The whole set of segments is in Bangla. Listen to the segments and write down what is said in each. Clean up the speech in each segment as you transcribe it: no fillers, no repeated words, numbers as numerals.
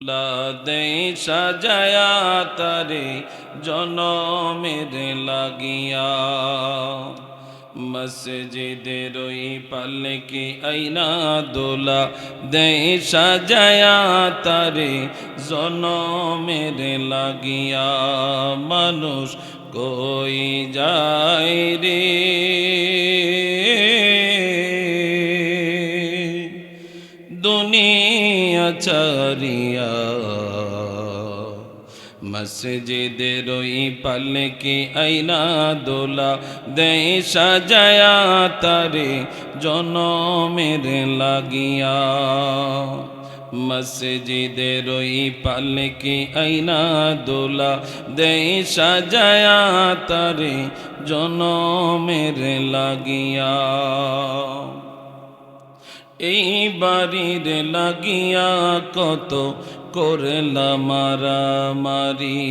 লা দে সাজায়া তারে জনমের লাগিয়া মসজিদের ওই পালকি আইনা দোলা দে সাজায়া তারে জনমের লাগিয়া মানুষ কই যায় রে দুনিয়া ছাড়িয়া মসজিদের ওই পালকি আইনা দোলা দে সাজায়া তারে জনমের লাগিয়া মসজিদের ওই পালকি আইনা দোলা দে সাজায়া তারে জনমের লাগিয়া এই বাড়ির লাগিয়া কত করলা মারামারি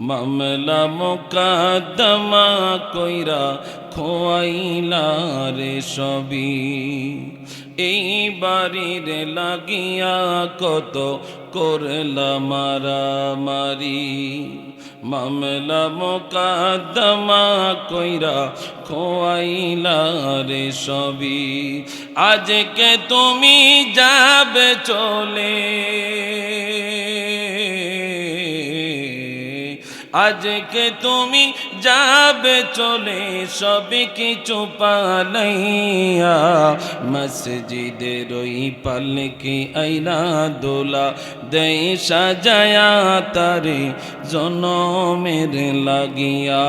মামলা মোকদ্দমা কইরা খোয়াইলা রে সবই এই বাড়ির লাগিয়া কত করলা মারামারি মামলা মোকদ্দমা কইরা খোয়াইলা রে সবই আজকে তুমি যাবে চলে আজকে তুমি যাবে চলে সবই কিছু পালাইয়া মসজিদের ওই পালকি আইনা দোলা দে সাজায়া তারে জনমের লাগিয়া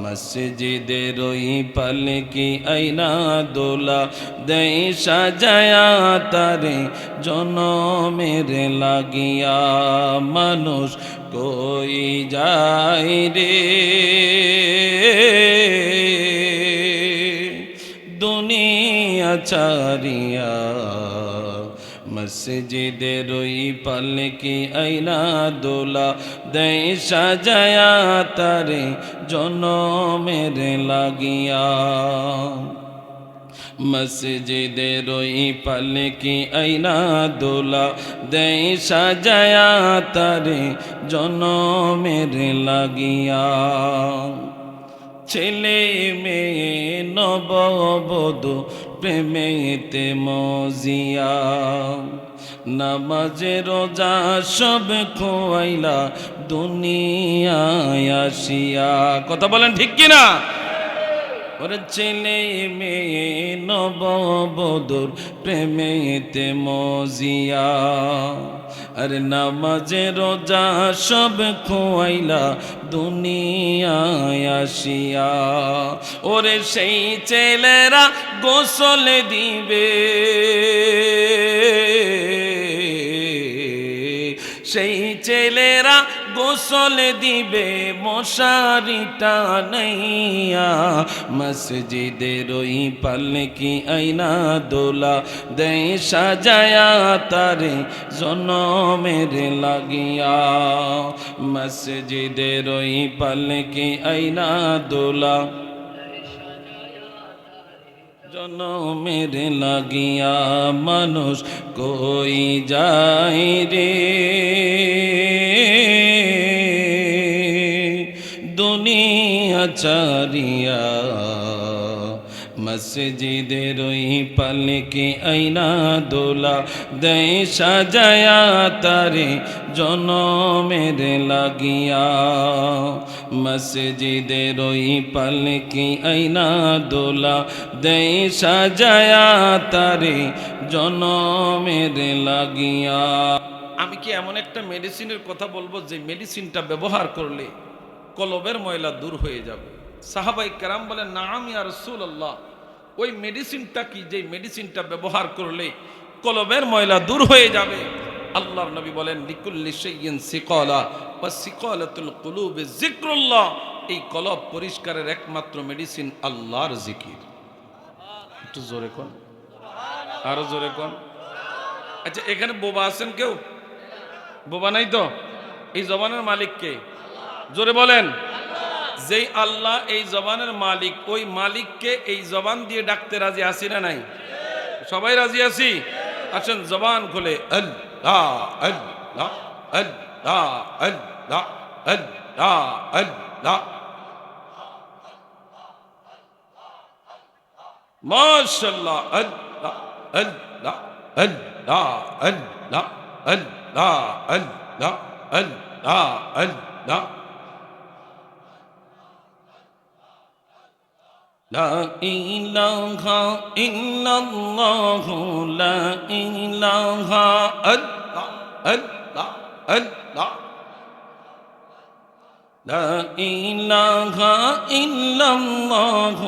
মসজিদের ওই পালকি আইনা দোলা দে সাজায়া তারে জনমের লাগিয়া মানুষ কই যায় রে দুনিয়া ছাড়িয়া মসজিদের ওই পালকি আইনা দোলা দে সাজায়া তারে জনমের লাগিয়া মসজিদের ওই পালকি আইনা দোলা দে সাজায়া তারে জনমের লাগিয়া ছেলে মেয়ে নববধূ প্রেমেতে মজিয়া নামাজে রোজা সব খোয়াইলা দুনিয়ায় আসিয়া কথা বলেন ঠিক কিনা ওরে ছেলে মেয়ে নববধূর প্রেমেতে মজিয়া আরে নামাজে রোজা সব খোয়াইলা দুনিয়ায় আসিয়া ওরে সেই ছেলেরা গোসল দিবে সেই ছেলেরা গোসল দিবে মশারি টানাইয়া মসজিদের ওই পালকি আইনা দোলা দে সাজায়া তারে জনমের লাগিয়া মসজিদের ওই পালকি আইনা দোলা জনমের লাগিয়া মানুষ কই যায় রে দুনিয়া ছাড়িয়া মসজিদের ওই পালকি আইনা দোলা দে সাজায়া তারে জনমের লাগিয়া মসজিদের ওই পালকি আইনা দোলা দে সাজায়া তারে জনমের লাগিয়া আমি কি এমন একটা মেডিসিনের কথা বলবো যে মেডিসিনটা ব্যবহার করলে কলবের ময়লা দূর হয়ে যাবে সাহাবাই কেরাম বলেন নাম ইয়া রাসূলুল্লাহ ওই মেডিসিনটা কি যে মেডিসিনটা ব্যবহার করলে কলবের ময়লা দূর হয়ে যাবে আল্লাহর নবী বলেন লিকুল্লি শাইইন সিকালা ওয়া সিকালাতুল কুলুবি যিকরুল্লাহ এই কলব পরিষ্কারের একমাত্র মেডিসিন আল্লাহর জিকির একটু জোরে কোন আরো জোরে কোন আচ্ছা এখানে বোবা আছেন কেউ বোবা নাই তো এই জবানের মালিক কে জোরে বলেন যেই আল্লাহ এই জবানের মালিক ওই মালিককে এই জবান দিয়ে ডাকতে রাজি আছি না নাই সবাই রাজি আছি আসেন জবান খুলে আল আল্লাহ আল্লাহ আল্লাহ আল্লাহ আল্লাহ মাশাআল্লাহ আল্লাহ আল্লাহ আল্লাহ আল্লাহ আল্লাহ আল্লাহ আল্লাহ আল্লাহ লা ইলাহা ইল্লাল্লাহ লা ইলাহা আল্লাহ আল্লাহ আল্লাহ লা ইলাহা ইল্লাল্লাহ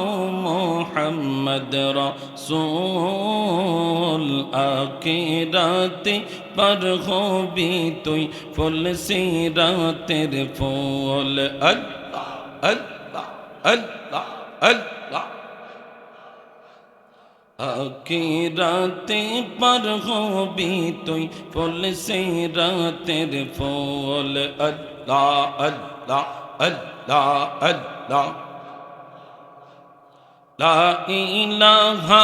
মুহাম্মদ রাসূল আখিরাতে পার হবি তুই ফুল সিরাতের ফুল আল্লাহ আল্লাহ আল্লাহ আল্লাহ আখিরাতে পার হবি তুই ফুল সিরাতের ফুল আল্লাহ আল্লাহ আল্লাহ আল্লাহ লা ইলাহা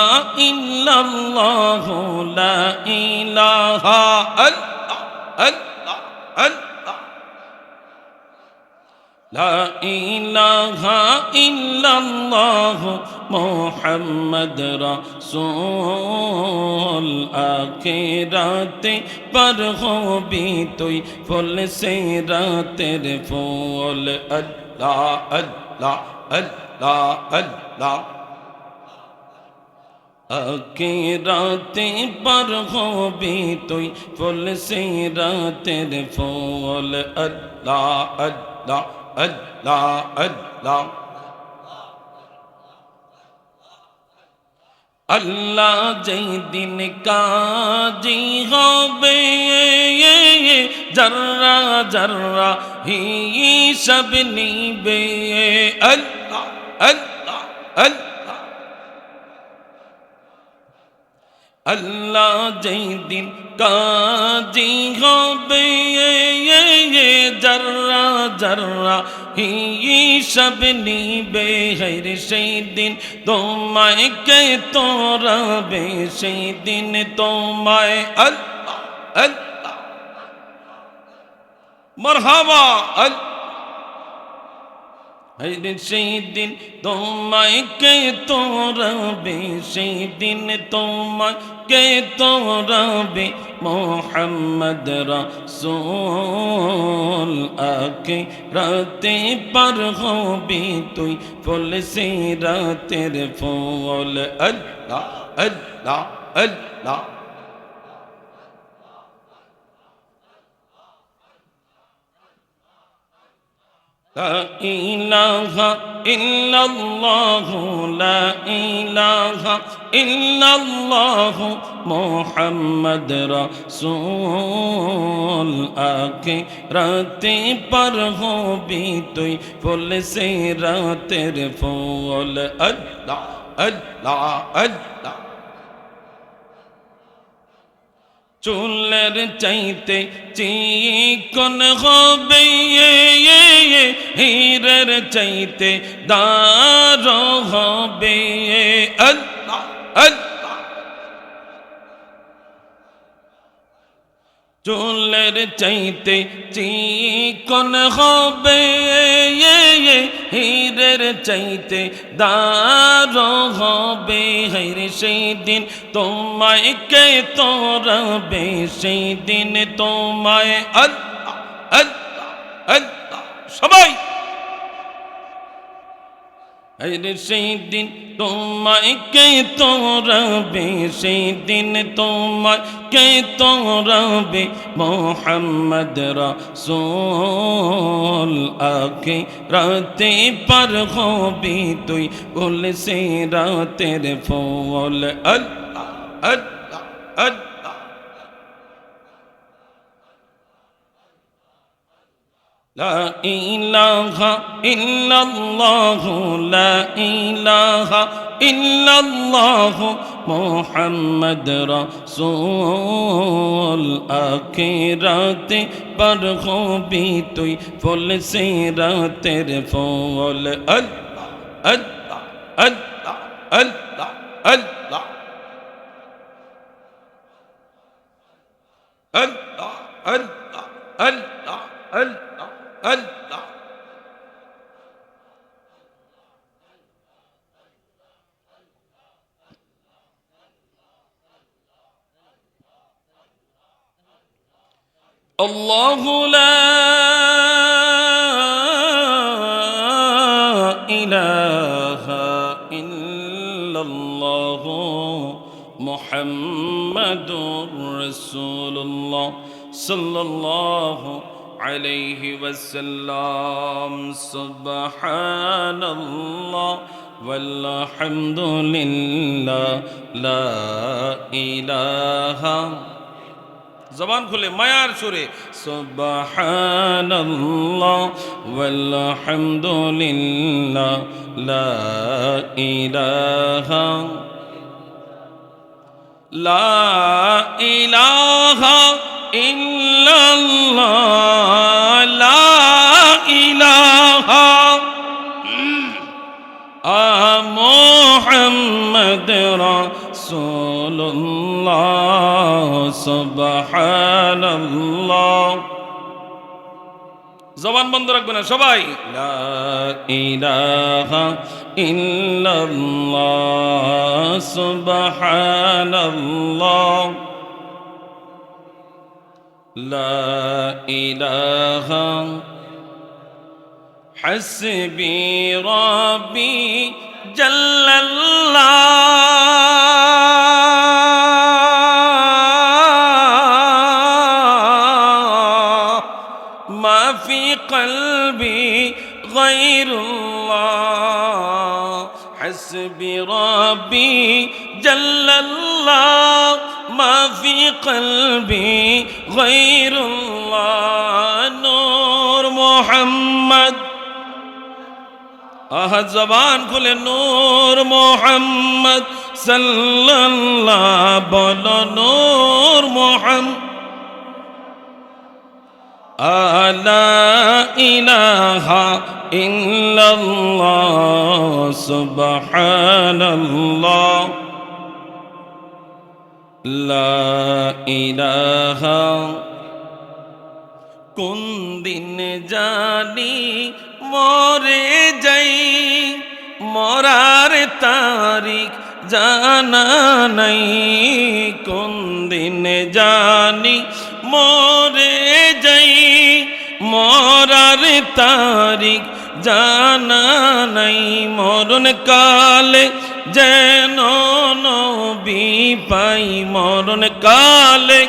ইল্লাল্লাহ লা ইলাহা আল্লাহ আল্লাহ আল্লাহ লা ইলাহা ইল্লাল্লাহ মুহাম্মদ রাসূল আখিরাতে পার হবি তুই ফুল সিরাতের ফুল আল্লাহ আল্লাহ আল্লাহ আল্লাহ আখিরাতে পার হবি তুই ফুল সিরাতের ফুল আল্লাহ আল্লাহ আল্লাহ আল্লাহ আল্লাহ যেই দিন কাজী হবে জর্রা জর্রা হিসাব নিবে আল্লাহ আল্লাহ আল্লাহ আল্লাহ যেই দিন কাজী হবে জর্রা জর্রা হিসাব নিবে হরে সেই দিন তোমায় কে তোরাবে সেই দিন তোমায় আল্লাহ আল্লাহ মারহাবা আল্লাহ হরে সেই দিন তোমায় কে তোরাবে সেই দিন তোমায় কে তোরাবে মুহাম্মদ রাসূল আখিরাতে পার হবি তুই ফুল সিরাতের ফুল আল্লাহ আল্লাহ আল্লাহ লা ইলাহা ইল্লাল্লাহ লা ইলাহা ইল্লাল্লাহ মুহাম্মদ রাসূল আখিরাতে পার হবি তুই ফুল সিরাতের ফুল আল্লাহ আল্লাহ আল্লাহ চুলের চাইতে চিকন হবে হীরের চাইতে দার হবে আল্লাহ আল্লাহ চুলের চাইতে চিকন হবে হীরের চাইতে দার হবে হরে সেই দিন তোমায় কে তোরাবে সেই দিন তোমায় আল্লাহ আল্লাহ আল্লাহ সবাই হরে সেই দিন তোমায় কে তোরাবে সেই দিন তোমায় কে তোরাবে মুহাম্মদ রাসূল আখিরাতে পার হবি তুই ফুল সিরাতের ফুল আল্লাহ আল্লাহ আল্লাহ লা ইলাহা ইল্লাল্লাহ লা ইলাহা ইল্লাল্লাহ মুহাম্মদ রাসূল আখিরাতে পার হবি তুই ফুল সিরাতের ফুল আল্লাহ আল্লাহ আল্লাহ আল্লাহ আল্লাহ আল্লাহ আল্লাহ আল্লাহ আল্লাহ আল্লাহ। الله لا إله إلا الله محمد رسول الله صلى الله عليه وسلم سبحان الله والحمد لله لا إله জবান খুলে মায়ার সুরে সুবহানাল্লাহ ওয়ালহামদুলিল্লাহ লা ইলাহা ইল্লাল্লাহ লা ইলাহা মুহাম্মদ রাসূলুল্লাহ সুবহানাল্লাহ। জবান বন্ধ রাখবে না সবাই। লা ইলাহা ইল্লাল্লাহ সুবহানাল্লাহ লা ইলাহা হাসবি রাব্বি জাল্লাল্লাহ মা ফি কলবি গায়রুল্লাহ হাসবি রাব্বি জাল্লাল্লাহ মা ফি কলবি গায়রুল্লাহ নূর মুহাম্মদ জবান খুলে নূর মোহাম্মদ সাল্লাল্লাহ বলো নূর মোহাম্মদ লা ইলাহা ইল্লাল্লাহ সুবহানাল্লাহ লা ইলাহা কোন দিন জানি মরে যাই মরার তারিখ জানা নাই কোন দিন জানি মরে যাই মরার তারিখ জানা নাই মরণ কালে যেন নবী পাই মরণ কালে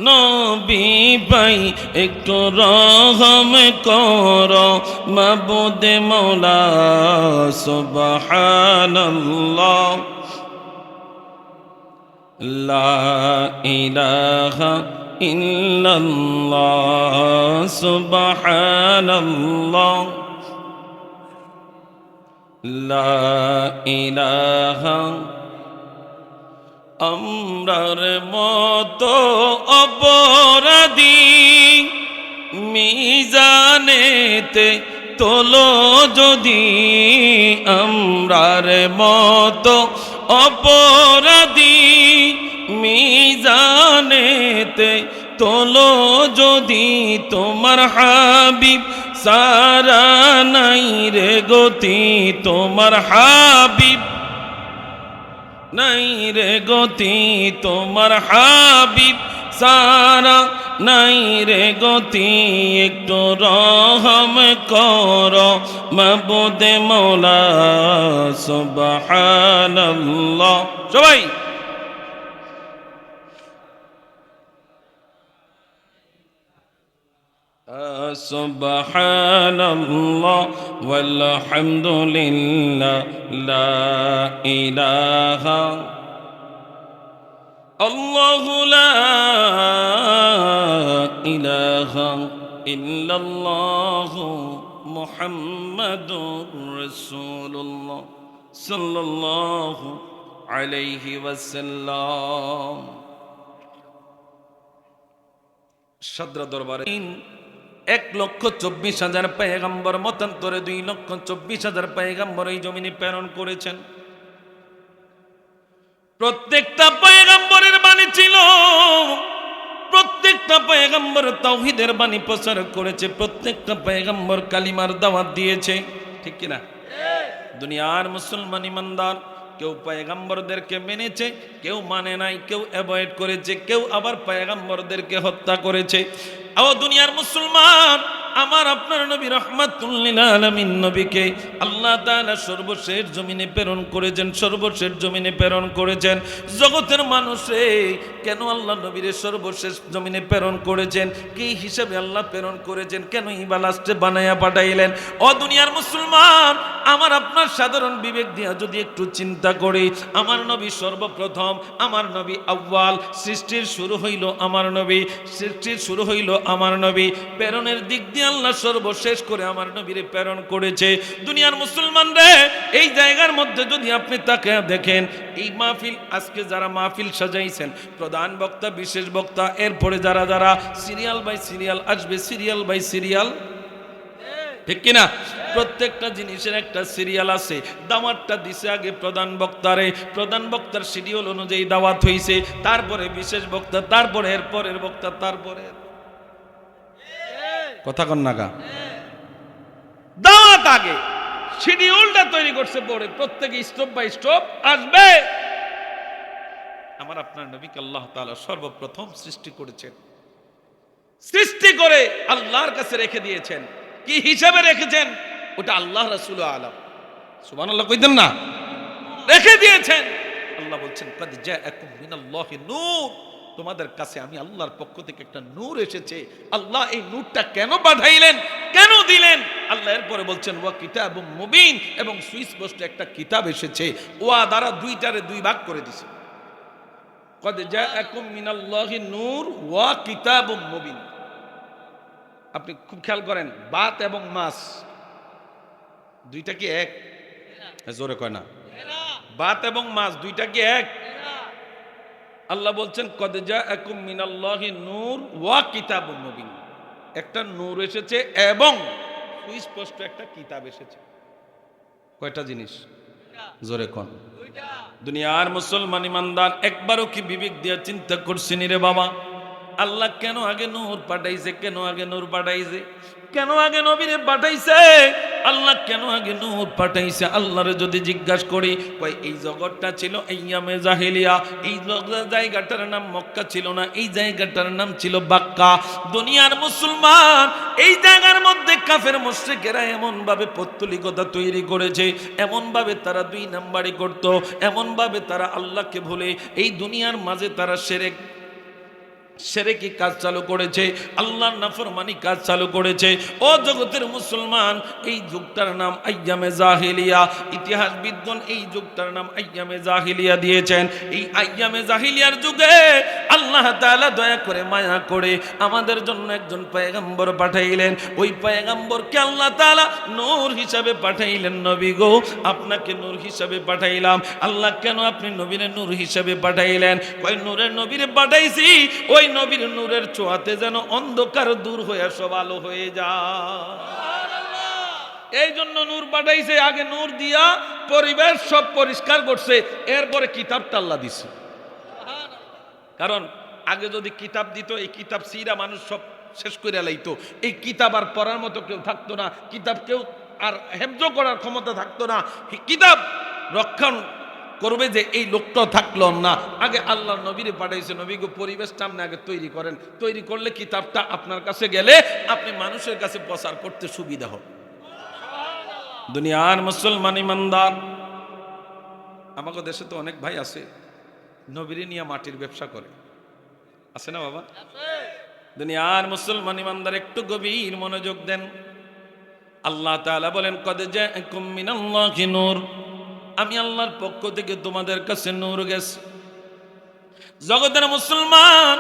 নবী পাই একটু রহম কর মাবুদ মৌলা সুবহানাল্লাহ লা ইলাহা ইল্লাল্লাহ সুবহানাল্লাহ লা ইলাহা আমরার মতো অপরাধী মিজানেতে তোলো যদি আমরার মতো অপরাধী মিজানেতে তোলো যদি তোমার হাবিব সারা নাই রে গতি তোমার হাবিব নাই রে গতি তোমার হাবিব সারা নাই রে গতি একটু রহম কর মাবুদ মৌলা সুবহানাল্লাহ সবাই সুবহানাল্লাহ ওয়ালহামদুলিল্লাহ লা ইলাহা আল্লাহু লা ইলাহা ইল্লাল্লাহ মুহাম্মাদুর রাসূলুল্লাহ সাল্লাল্লাহু আলাইহি ওয়াসাল্লাম। সাদরা দরবারে 1,24,000 পয়গম্বর মতান্তরে 2,24,000 পয়গম্বর এই জমিনে প্রেরণ করেছেন। প্রত্যেকটা পয়গম্বরের বাণী করেছিল, প্রত্যেকটা পয়গম্বর তাওহীদের বাণী প্রচার করেছে, প্রত্যেকটা পয়গম্বর কালিমার দাওয়াত দিয়েছে, ঠিক কিনা? দুনিয়ার মুসলমান ইমানদার কেউ পয়গম্বরদেরকে মেনেছে, কেউ মানে নাই, কেউ অ্যাভয়েড করেছে, কেউ আবার পয়গম্বরদেরকে হত্যা করেছে। ও দুনিয়ার মুসলমান, আমার আপনার নবী রাহমাতুল লিল আলামিন নবীকে আল্লাহ তাআলা সর্বশেষ জমিনে প্রেরণ করেছেন, সর্বশেষ জমিনে প্রেরণ করেছেন। জগতের মানুষে কেন আল্লাহ নবীরে সর্বশেষ জমিনে প্রেরণ করেছেন, কি হিসাবে আল্লাহ প্রেরণ করেছেন, কেন ইবা লাস্টে বানায়া পাঠাইলেন? ও দুনিয়ার মুসলমান, আমার আপনার সাধারণ বিবেক দিয়া যদি একটু চিন্তা করি, আমার নবী সর্বপ্রথম, আমার নবী আউয়াল, সৃষ্টির শুরু হইল আমার নবী, সৃষ্টির শুরু হইল আমার নবী, প্রেরণের দিক দিয়ে আল্লাহ সর্বশেষ করে আমার নবীরে প্রেরণ করেছে। দুনিয়ার মুসলমান রে, এই জায়গার মধ্যে যদি আপনি তাকে দেখেন, এই মাহফিল আজকে যারা মাহফিল সাজাইছেন, প্রধান বক্তা, বিশেষ বক্তা, এরপরে যারা যারা সিরিয়াল বাই সিরিয়াল আসবে, সিরিয়াল বাই সিরিয়াল, ঠিক কিনা? প্রত্যেকটা জিনিসের একটা সিরিয়াল আছে। দাওয়াতটা দিছে আগে প্রধান বক্তারে, প্রধান বক্তার শিডিউল অনুযায়ী দাওয়াত হইছে, তারপরে বিশেষ বক্তা, তারপরে এরপরের বক্তা, তারপরে কথা কন নাগা দাওয়াত আগে শিডিউলটা তৈরি করছে, পরে প্রত্যেকে স্টপ বাই স্টপ আসবে। আমার আপনার নবীকে আল্লাহ তাআলা সর্বপ্রথম সৃষ্টি করেছেন, সৃষ্টি করে আল্লাহর কাছে রেখে দিয়েছেন। কি হিসাবে রেখেছেন? ওটা আল্লাহ রাসূল আলাম, সুবহানাল্লাহ কইতেন না, রেখে দিয়েছেন। আল্লাহ বলছেন কাদ জাআকুম মিনাল্লাহি নূর, তোমাদের কাছে আমি আল্লাহর পক্ষ থেকে একটা নূর এসেছে। আল্লাহ এই নূরটা কেন পাঠাইলেন, কেন দিলেন? আল্লাহ এরপরে বলছেন ওয়া কিতাবুম মুবিন, এবং সুস্পষ্ট একটা কিতাব এসেছে। ওয়া দ্বারা দুইটারে দুই ভাগ করে দিয়েছে। কাদ জাআকুম মিনাল্লাহি নূর ওয়া কিতাবুম মুবিন। আপনি খুব খেয়াল করেন, বাত এবং মাস দুইটা কি এক? জোরে কয় না। বাত এবং মাস দুইটা কি এক? আল্লাহ বলছেন কদ জাআকুম মিনাল্লাহি নূর ওয়া কিতাবুম মুবিন, একটা নূর এসেছে এবং সুস্পষ্ট একটা কিতাব এসেছে। কয়টা জিনিস? জোরে কোন? দুনিয়ার মুসলমান ইমানদার একবারও কি বিবেক দিয়ে চিন্তা করছেন রে বাবা, আল্লাহ কেন আগে নূর পাঠাইছে, কেন আগে নূর পাঠাইছে, কেন আগে নবীরে পাঠাইছে? আল্লাহ কেন আগে নূর পাঠাইছে? আল্লাহরে যদি জিজ্ঞাসা করি, কই এই জগৎটা ছিল আইয়ামে জাহেলিয়া, এই জায়গাটার নাম মক্কা ছিল না, এই জায়গাটার নাম ছিল বাক্কা। দুনিয়ার মুসলমান, এই জায়গার মধ্যে কাফের মুশরিকেরা এমন ভাবে পৌত্তলিকতা তৈরি করেছে, এমন ভাবে তারা দুই নাম্বারি করত, এমন ভাবে তারা আল্লাহকে ভুলে এই দুনিয়ার মাঝে তারা শিরকি কাজ চালু করেছে, আল্লাহর নাফরমানি কাজ চালু করেছে। ও জগতের মুসলমান, এই যুগটার নাম আইয়ামে জাহিলিয়া। ইতিহাসবিদগণ এই যুগটার নাম আইয়ামে জাহিলিয়া দিয়েছেন। এই আইয়ামে জাহিলিয়ার যুগে আল্লাহ তাআলা দয়া করে মায়া করে আমাদের জন্য একজন পয়গম্বর পাঠাইলেন। ওই পয়গম্বরকে আল্লাহ তাআলা নূর হিসাবে পাঠাইলেন। নবী গো, আপনাকে নূর হিসাবে পাঠাইলাম। আল্লাহ কেন আপনি নবীরে নূর হিসাবে পাঠাইলেন? কই নূরের নবীরে পাঠাইছি ওই নবীর নূরের ছোঁয়াতে যেন অন্ধকার দূর হয়ে সব আলো হয়ে যায়। এই জন্য নূর পাঠাইছে, আগে নূর দিয়া পরিবেশ সব পরিষ্কার করছে, এরপরে কিতাবটা আল্লাহ দিছে। কারণ আগে যদি কিতাব দিত, এই কিতাব সিরা মানুষ সব শেষ করে লাইতো, এই কিতাব আর পড়ার মতো কেউ থাকতো না, কিতাব কেউ আর হেফজ করার ক্ষমতা থাকতো না, কিতাব রক্ষণ করবে যে এই লোকটা থাকলো না। আগে আল্লাহ নবীরে পাঠাইছে, নবীকে পরিবেশটা আপনি আগে তৈরি করেন, তৈরি করলে কিতাবটা আপনার কাছে গেলে আপনি মানুষের কাছে প্রচার করতে সুবিধা হবে। দুনিয়ার মুসলমান ইমানদার, আমাদের দেশে তো অনেক ভাই আছে নবীরে নিয়ে মাটির ব্যবসা করে, আছে না বাবা? দুনিয়ার মুসলমান ইমানদার একটু গভীর মনোযোগ দেন। আল্লাহ তাআলা বলেন কদ জাআকুম মিনাল্লাহি নূর, আমি আল্লাহর পক্ষ থেকে তোমাদের কাছে নূর গেছে। জগতের মুসলমান,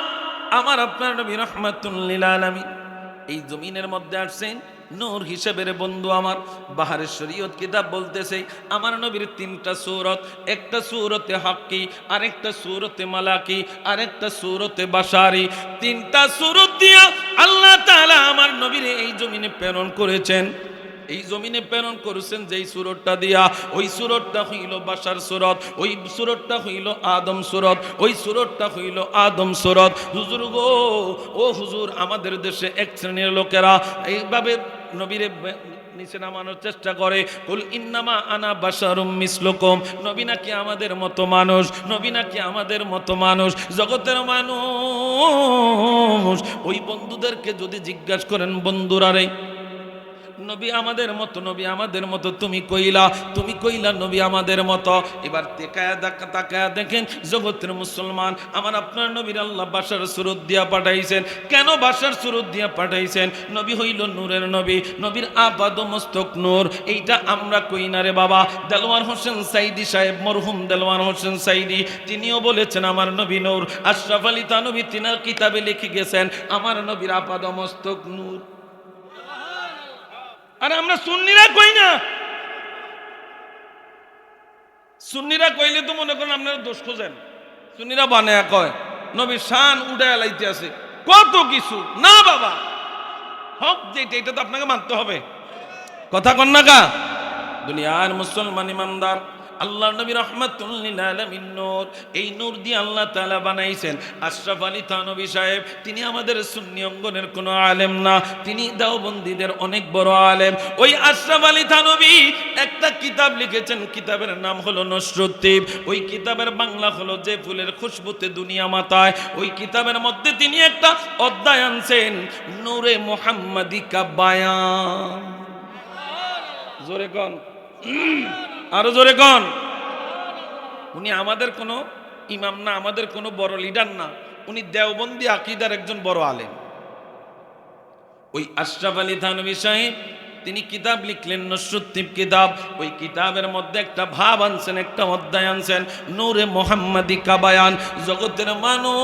আমার আপনার নবী রাহমাতুল লিল আলামিন এই জমিনের মধ্যে আসছেন নূর হিসেবে। রে বন্ধু আমার, বাহারের শরীয়ত কিতাব বলতেছে আমার নবীর তিনটা সূরত, একটা সূরতে হাক্কি, আরেকটা সূরতে মালাকি, আরেকটা সূরতে বাশারি। তিনটা সূরত দিয়া আল্লাহ তাআলা আমার নবীর এই জমিনে প্রেরণ করেছেন। এই জমিনে প্রেরণ করেছেন যেই সূরতটা দিয়া, ওই সূরতটা হইল বাশার সূরত, ওই সূরতটা হইল আদম সূরত, ওই সূরতটা হইল আদম সূরত। হুজুর গো, ও হুজুর, আমাদের দেশে এক শ্রেণীর লোকেরা এইভাবে নবীরে নিচে নামানোর চেষ্টা করে, কুল ইন্নামা আনা বাশারুম মিসলুকুম, নবী নাকি আমাদের মতো মানুষ, নবী নাকি আমাদের মতো মানুষ, জগতের মানুষ। ওই বন্ধুদেরকে যদি জিজ্ঞাসা করেন, বন্ধুরা রে, নবী আমাদের মতো, নবী আমাদের মতো, তুমি কইলা নবী আমাদের মতো। এবার তাকায়া দেখেন জগতের মুসলমান, আমার আপনার নবীর আল্লাহ বাশার সূরত দিয়া পাঠাইছেন। কেন বাশার সূরত দিয়া পাঠাইছেন? নবী হইল নূরের নবী, নবীর আপাদ মস্তক নূর। এইটা আমরা কই না রে বাবা। দেলোয়ার হোসেন সাইদি সাহেব, মরহুম দেলোয়ার হোসেন সাইদি, তিনিও বলেছেন আমার নবী নূর। আশরাফ আলী থানভী তিনার কিতাবে লিখে গেছেন আমার নবীর আপাদ মস্তক নূর। আর আমরা সুন্নিরা কই না। সুন্নিরা কইলে তো মনে করেন আপনারা দোষ খোঁজেন। সুন্নিরা বানায়া কয় নবীর শান উড়ায় লাইতে আছে, কত কিছু না বাবা। হক যেটা, এটা তো আপনাকে মানতে হবে। কথা কন না কা? দুনিয়ার মুসলমান ইমানদার, আল্লাহ নবী রাহমাতুল লিল আলামিন নূর, এই নূর দিয়ে আল্লাহ তাআলা বানাইছেন। আশরাফ আলী থানভী সাহেব, তিনি আমাদের সুন্নি অঙ্গনের কোনো আলেম না, তিনি দেওবন্দীদের অনেক বড় আলেম। ওই আশরাফ আলী থানভী একটা কিতাব লিখেছেন, কিতাবের নাম হলো নসরুদ্দীপ। ওই কিতাবের বাংলা হলো যে ফুলের খুশবুতে দুনিয়া মাতায়। ওই কিতাবের মধ্যে তিনি একটা অধ্যায় আনছেন, নূরে মুহাম্মাদি কা বায়ান। জোরে কোন, আরো জোরে কোন। উনি আমাদের কোনো ইমাম না, আমাদের কোনো বড় লিডার না, উনি দেওবন্দি আকীদার একজন বড় আলেম। ওই আশরাফ আলী থানভী সাহেব তিনি কিতাব লিখলেন নসরুদ্দীপ কিতাব। ওই কিতাবের মধ্যে একটা ভাব আনছেন, একটা অধ্যায় আনছেন, নূরে মুহাম্মাদি কা বায়ান। জগতের মানুষ,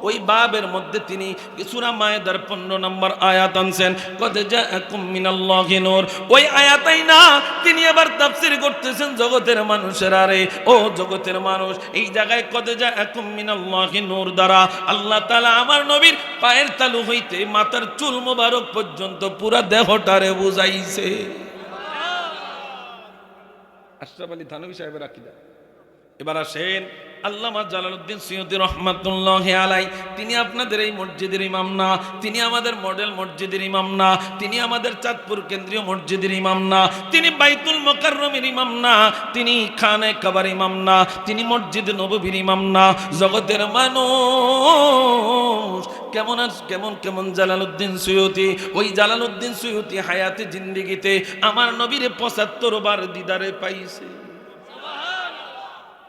ওই বাবের মধ্যে তিনি সূরা মায়েদার 15 নম্বর আয়াত আনছেন, কদ জাআকুম মিনাল্লাহি নূর। ওই আয়াতই না তিনি আবার তাফসীর করতেছেন জগতের মানুষেরা রে, ও জগতের মানুষ, এই জায়গায় কদ জাআকুম মিনাল্লাহি নূর দ্বারা আল্লাহ তাআলা আমার নবীর পায়ের তালু হইতে মাথার চুল মোবারক পর্যন্ত পুরা দেহটারে বুঝাইছে। আশরাফ আলী থানভী সাহেবের আকীদা। এবার আসেন আল্লামা জালালউদ্দিন সৈয়দী রহমাতুল্লাহি আলাইহি, তিনি আপনাদের এই মসজিদের ইমাম না, তিনি আমাদের মডেল মসজিদের ইমাম না, তিনি আমাদের চাঁদপুর কেন্দ্রীয় মসজিদের ইমাম না, তিনি বাইতুল মুকাররমের ইমাম না, তিনি খানে কাবার ইমাম না, তিনি মসজিদ নববীর ইমাম না। জগতের মানুষ কেমন কেমন কেমন জালালউদ্দিন সৈয়দী, ওই জালালউদ্দিন সৈয়দী হায়াতে জিন্দেগিতে আমার নবীরে ৭৫ বার দিদারে পাইছে।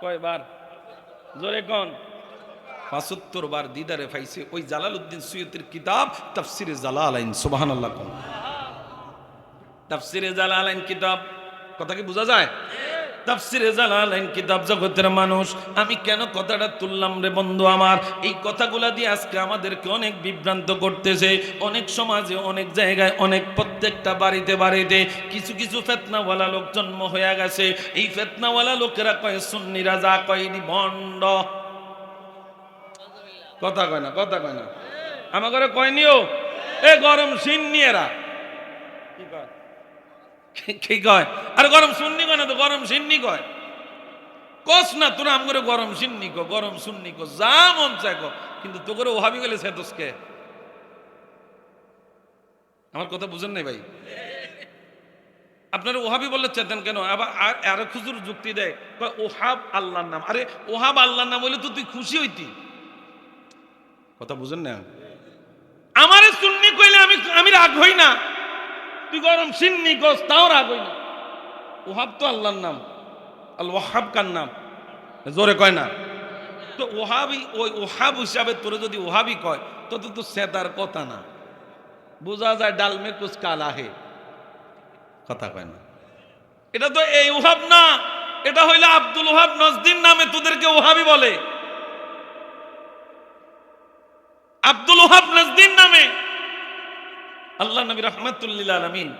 কয়বার? জোরে কোন। ৭৫ বার দিদারে পাইছে। ওই জালালউদ্দিন সৈয়দীর কিতাব তাফসীরে জালালাইন। সুবহানাল্লাহ কোন। তাফসীরে জালালাইন কিতাব, কথা কি বোঝা যায়? তাফসীরে জালালাইন কিতাব। জগতের মানুষ, আমি কেন কথাটা তুললাম রে বন্ধু আমার, এই কথাগুলা দিয়ে আজকে আমাদেরকে অনেক বিভ্রান্ত করতেছে। অনেক সমাজে, অনেক জায়গায়, অনেক প্রত্যেকটা বাড়িতে বাড়িতে কিছু কিছু ফিতনাওয়ালা লোক জন্ম হয়ে গেছে। এই ফিতনাওয়ালা লোকেরা কয় সুন্নিরা যা কয় নি ভণ্ড। কথা কয় না, কথা কয় না। আমার ঘরে কয়নিও এ গরম সিন্নি, এরা কি কয়, কি কয়? আর গরম সুন্নি কয় না তো, গরম সিন্নি কয়। কস না তোরা আম করে গরম সিন্নি কো, গরম সুন্নি কো, যা মন চায় কো, কিন্তু তো করে ওহাবি গেলে সেতসকে। আমার কথা বুঝেন নাই ভাই? আপনারা ওহাবি বললে চেতেন কেন? আবার আরো খুজুর যুক্তি দেয়, ওহাব আল্লাহর নাম। আরে ওহাব আল্লাহর নাম হইলে তো তুই খুশি হইতি। কথা বুঝেন না? আমারে সুন্নি কইলে আমি রাগ হই না, তুই গরম সিন্নি কস তাও রাগ হই না। ওহাব তো আল্লাহর নাম, আল ওয়াহাব কার নাম, জোরে কয় না তো। ওহাবি, ওই ওহাব হিসাবে তোরে যদি ওহাবি কয় তো তো সেতার কথা না, বোঝা যায় ডালমে কুছ কালা হে। কথা কয় না। এটা তো এই ওহাব না, এটা হইলে আব্দুল ওহাব নজদিন নামে তোদেরকে ওহাবি বলে। আব্দুল ওহাব নজদিন নামে আল্লাহ নবী রাহমাতুল লিল আলামিন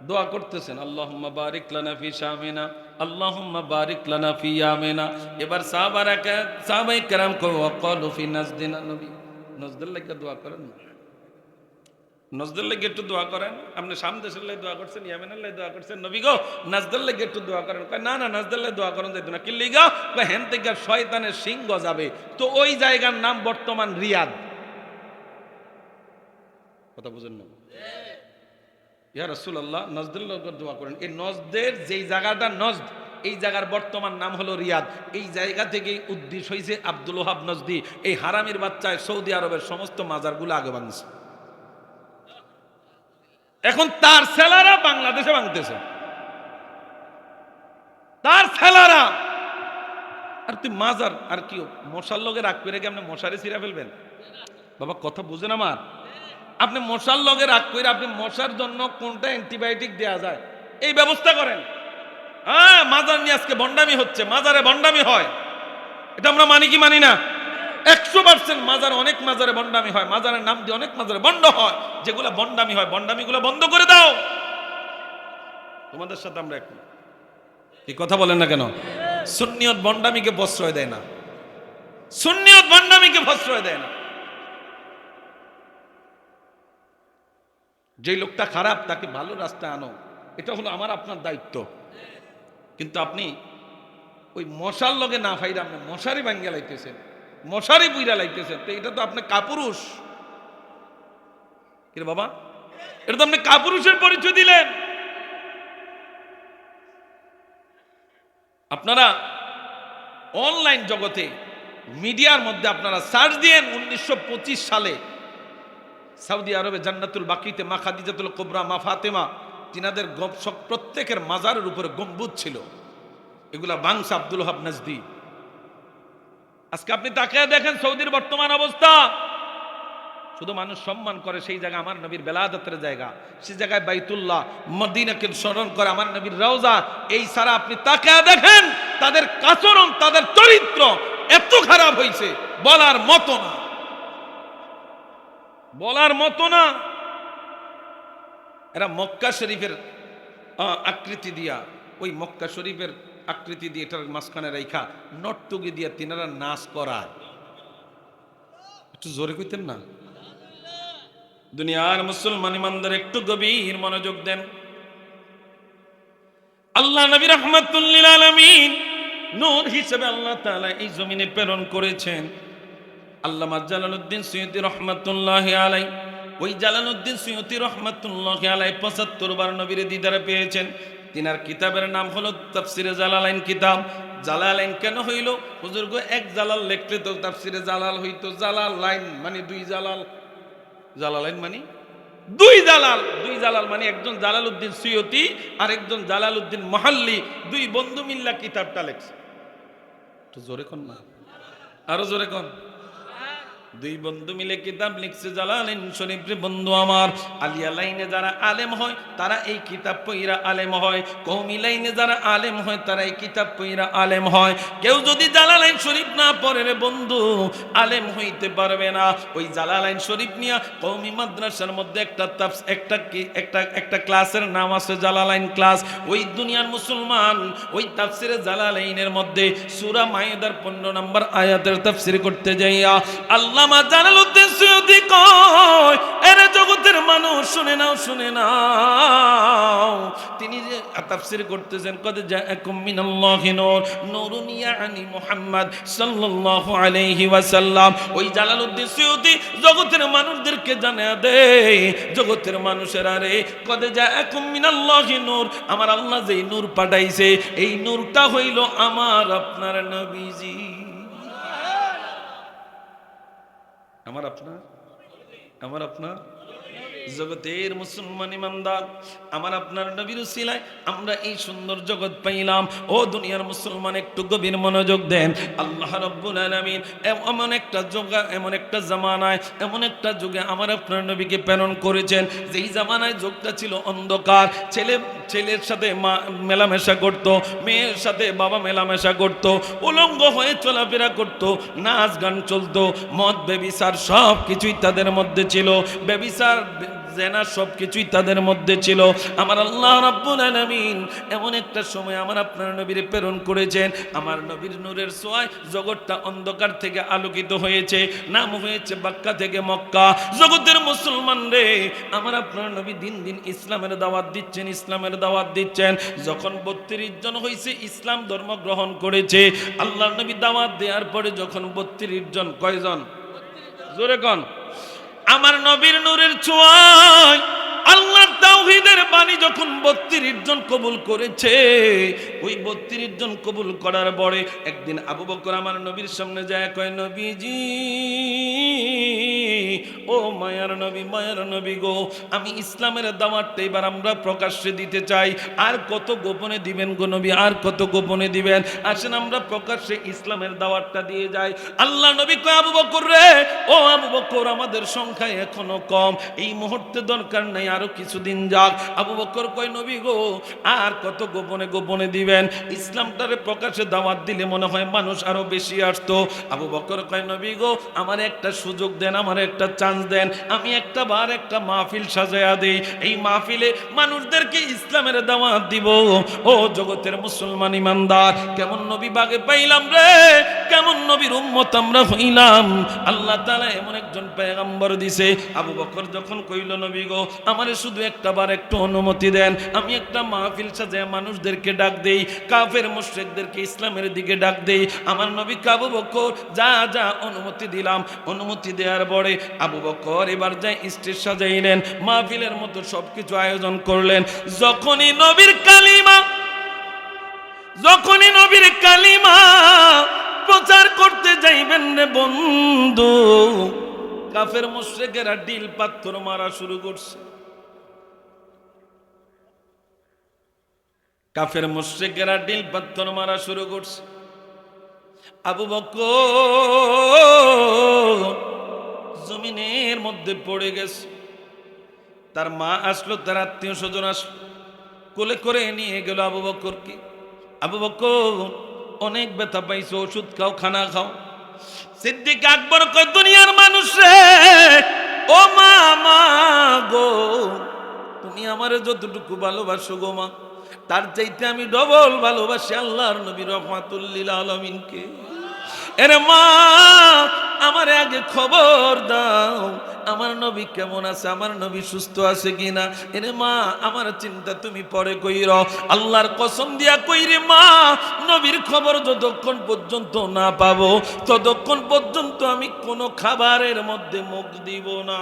দোয়া করতেছেন, আল্লাহুম্মা বারিক লানা ফি শামিনা, আল্লাহুম্মা বারিক লানা ফি ইয়ামিনা। এবার সাহাবায়ে কেরাম কো ওয়াকালু ফি নাজদিনা, নবী নজদুল লাগা দোয়া করেন না। নজদের লেগে একটু দোয়া করেন। আপনি শাম দেশের লাই দোয়া করছেন, ইয়ামেনের লাই দোয়া করছেন, নবী গো নাজদের লেগে একটু দোয়া করেন। কয় না না, নাজদের লাই দোয়া করেন যাইতো না। কি লিগা? কয় হেন থেকে শয়তানের সিং গজাবে। তো ওই জায়গার নাম বর্তমান রিয়াদ। কথা বুঝেন না? ইয়া রাসূলুল্লাহ, নজদের লেগে দোয়া করেন। এই নজদের যেই জায়গাটা নজদ, এই জায়গার বর্তমান নাম হলো রিয়াদ। এই জায়গা থেকেই উদ্দেশ্য হয়েছে আব্দুল ওহাব নজদি এই হারামির বাচ্চায় সৌদি আরবের সমস্ত মাজারগুলো আগে ভাঙছে। এখন তার ছেলেরা বাংলাদেশে ভাঙতেছে, তার ছেলেরা। আর তুই মাজার আর কি মশার লগে রাগ করে আপনি মশারে ছিঁড়া ফেলবেন? বাবা কথা বুঝেন আমার? আপনি মশার লগে রাগ করে আপনি মশার জন্য কোনটা অ্যান্টিবায়োটিক দেয়া যায় এই ব্যবস্থা করেন। হ্যাঁ, মাজার নিয়ে আজকে বন্ডামি হচ্ছে, মাজারে বন্ডামি হয়, এটা আমরা মানি কি মানি না? 100% মাজার, অনেক মাজারে বন্ডামি হয়, মাজারের নাম দিয়ে অনেক মাজারে বন্ড হয়। যেগুলো বন্ডামি হয়, বন্ডামিগুলো বন্ধ করে দাও। তোমাদের সাথে আমরা একমত। কি কথা বলেন না কেন? সুন্নিয়ত বন্ডামিকে প্রশ্রয় দেয় না, সুন্নিয়ত বন্ডামিকে প্রশ্রয় দেয় না। যে লোকটা খারাপ তাকে ভালো রাস্তায় আনো, এটা হলো আমার আপনার দায়িত্ব। কিন্তু আপনি ওই মশার লগে না ফাইরা আপনি মশারি ভাঙ্গিয়া লাইতেছেন, মশারি বুইরা লাইতেছেন, তো এটা তো আপনি কাপুরুষ। কি রে বাবা, এটা তো আপনি কাপুরুষের পরিচয় দিলেন। আপনারা অনলাইন জগতে মিডিয়ার মধ্যে আপনারা সার্চ দিয়েন 1925 সালে সৌদি আরবে জান্নাতুল বাকিতে মা খাদিজাতুল কুবরা, মা ফাতেমা, তিনাদের প্রত্যেকের মাজারের উপরে গম্বুজ ছিল। এগুলা বাংশ আব্দুল ওহাব নজদি। আজকে আপনি তাকিয়ে দেখেন সৌদির বর্তমান অবস্থা। শুধু মানুষ সম্মান করে সেই জায়গা আমার নবীর বেলাদতের জায়গা, সেই জায়গায় বাইতুল্লাহ মদিনাকে স্মরণ করে আমার নবীর রওজা। এই সারা আপনি তাকিয়ে দেখেন তাদের আচরণ, তাদের চরিত্র এত খারাপ হয়েছে বলার মতো না, বলার মতো না। এরা মক্কা শরীফের আকৃতি দিয়া, ওই মক্কা শরীফের আকৃতি দিয়ে এটার মাঝখানে রেখা নর্তকী দিয়া তিনারা নাচ করায়। একটু জোরে কইতেন না? দুনিয়ার মুসলমান ইমানদার একটু গভীর মনোযোগ দেন। আল্লাহ নবী রাহমাতুল লিল আলামিন নূর হিসেবে আল্লাহ তাআলা এই জমিনে প্রেরণ করেছেন। আল্লামা জালালউদ্দিন সুয়ুতী রহমাতুল্লাহি আলাইহি, ওই জালালউদ্দিন সুয়ুতী রহমাতুল্লাহি আলাইহি 75 বার নবীর দিদারে পেয়েছেন। তিনার কিতাবের নাম হলো তাফসিরে জালালাইন কিতাব। জালালাইন কেন হইল? হুজুর গো, এক জালাল লিখলে তো তাফসিরে জালাল হইতো। জালালাইন মানে দুই জালাল, জালালাইন মানে দুই জালাল, দুই জালাল মানে একজন জালালউদ্দিন সুয়ুতী আর একজন জালালউদ্দিন মাহাল্লি, দুই বন্ধু মিল্লা কিতাবটা লেখছে। তো জোরে কোন না, আরো জোরে কোন। দুই বন্ধু মিলে কিতাব লিখছে জালালাইন শরীফ। রে বন্ধু আমার, আলিয়া লাইনে যারা আলেম হয় তারা এই কিতাব পইরা আলেম হয়, কওমি লাইনে যারা আলেম হয় তারা এই কিতাব পইরা আলেম হয়। কেউ যদি জালালাইন শরীফ না পড়ে রে বন্ধু, আলেম হইতে পারবে না। ওই জালালাইন শরীফ নিয়ে কওমি মাদ্রাসার মধ্যে একটা ক্লাসের নাম আছে জালালাইন ক্লাস। ওই দুনিয়ার মুসলমান ওই তাফসিরে জালালাইনের মধ্যে সূরা মাইদার 15 নম্বর আয়াতের তাফসীর করতে যাইয়া আল্লামা জালালউদ্দিন সুয়ুতী কয়, এরে জগতের মানুষ শুনে নাও, শুনে নাও। তিনি যে তাফসীর করতেছেন, কদ জাআকুম মিনাল্লাহি নূর, নূরুন ইয়ানি মুহাম্মদ সাল্লাল্লাহু আলাইহি ওয়াসাল্লাম। ওই জালালউদ্দিন সুয়ুতী জগতের মানুষদেরকে জানিয়ে দেয়, জগতের মানুষেরা রে, কদ জাআকুম মিনাল্লাহি নূর, আমার আল্লাহ যেই নূর পাঠাইছে এই নূরটা হইল আমার আপনার নবীজি। আমার আপনার জগতের মুসলমান ইমানদার, আমার আপনার নবীর উসিলায় আমরা এই সুন্দর জগৎ পাইলাম। ও দুনিয়ার মুসলমান একটু গভীর মনোযোগ দেন। আল্লাহ রাব্বুল আলামিন এমন একটা যুগে, এমন একটা জামানায়, এমন একটা যুগে আমার আপনার নবীকে প্রেরণ করেছেন যেই জামানায় যুগটা ছিল অন্ধকার। ছেলের সাথে মা মেলামেশা করত, মেয়ের সাথে বাবা মেলামেশা করত, উলঙ্গ হয়ে চলাফেরা করত, নাচ গান চলতো, মদ ব্যভিচার সব কিছুই তাদের মধ্যে ছিল। ব্যভিচার জেনা সবকিছুই তাদের মধ্যে ছিল। আমার আল্লাহ রাব্বুল আলামিন এমন একটা সময় আমার আপনার নবীর প্রেরণ করেছেন, আমার নবীর নূরের ছোঁয়ায় জগৎটা অন্ধকার থেকে আলোকিত হয়েছে। নাম হয়েছে মক্কা থেকে মক্কা। জগতের মুসলমান রে, আমার আপনার নবী দিন দিন ইসলামের দাওয়াত দিচ্ছেন, ইসলামের দাওয়াত দিচ্ছেন। যখন 32 জন হয়েছে ইসলাম ধর্ম গ্রহণ করেছে, আল্লাহর নবী দাওয়াত দেওয়ার পরে যখন 32 জন, কয়জন জোরে কোন, আমার নবীর নূরের ছোঁয়ায় আল্লাহর তাওহীদের বাণী যখন 32 জন কবুল করেছে, ওই 32 জন কবুল করার পরে একদিন আবু বকর আমার নবীর সামনে যায়, কয় নবীজি, ও মায়ার নবী, মায়ার নবী গো, আমি ইসলামের দাওয়াতটা এবার আমরা প্রকাশ্যে দিতে চাই। আর কত গোপনে দিবেন গো নবী, আর কত গোপনে দিবেন? আসেন আমরা প্রকাশ্যে ইসলামের দাওয়াতটা দিয়ে যাই। আল্লাহ নবী কয়, আবু বকর রে, ও আবু বকর, আমাদের সংখ্যা এখনো কম, এই মুহূর্তে দরকার নাই, আরো কিছুদিন যাক। আবু বকর কয়, নবী গো, আর কত গোপনে গোপনে দিবেন? ইসলামটারে প্রকাশ্যে দাওয়াত দিলে মনে হয় মানুষ আরো বেশি আসতো। আবু বকর কয়, নবী গো, আমার একটা সুযোগ দেন, আমার একটা চান্স দেন, আমি একটা বার একটা মাহফিল সাজায়া দেই, এই মাহফিলে মানুষদেরকে ইসলামের দাওয়াত দিব। ও জগতের মুসলমান ইমানদার, কেমন নবী বাগে পাইলাম রে, কেমন নবীর উম্মত আমরা হইলাম। আল্লাহ তাআলা এমন একজন পয়গম্বর দিছে। আবু বকর যখন কইল, নবী গো, আমারে শুধু একটা বার একটু অনুমতি দেন, আমি একটা মাহফিল সাজায় মানুষদেরকে ডাক দেই, কাফের মুশরিকদেরকে ইসলামের দিকে ডাক দেই। আমার নবী আবু বকর, যা যা, অনুমতি দিলাম। অনুমতি দেওয়ার পরে আবু বকর এবার যায় স্টেজ সাজাইলেন, মাহফিলের মতো সবকিছু আয়োজন করলেন। যখনই নবীর কালিমা প্রচার করতে যাইবেন রে বন্ধু, কাফের মুশরিকেরা ঢিল পাথর মারা শুরু করছে। কাফের মুশরিকেরা ঢিল পাথর মারা শুরু করছে। আবু বকর জমিনের মধ্যে পড়ে গেছে। তার মা আসলো, তার আত্মীয় স্বজন আসলো, কোলে করে নিয়ে গেল আবু বকরকে। আবু বকর, অনেক ব্যথা পাইছো, ওষুধ খাও, খানা খাও। সিদ্দিক আকবর কয়, দুনিয়ার মানুষ রে, ও মা, মা গো, তুমি আমারে যতটুকু ভালোবাসো গো মা, তার চাইতে আমি ডবল ভালোবাসি আল্লাহর নবী রহমাতুল লিল আলামিনকে। এরে মা, আমার আগে খবর দাও, আমার নবী কেমন আছে, আমার নবী সুস্থ আছে কিনা। এরে মা, আমার চিন্তা তুমি পরে কইর, আল্লাহর কসম দিয়া কইরে মা, নবীর খবর যতক্ষণ পর্যন্ত না পাবো ততক্ষণ পর্যন্ত আমি কোনো খাবারের মধ্যে মুখ দিব না।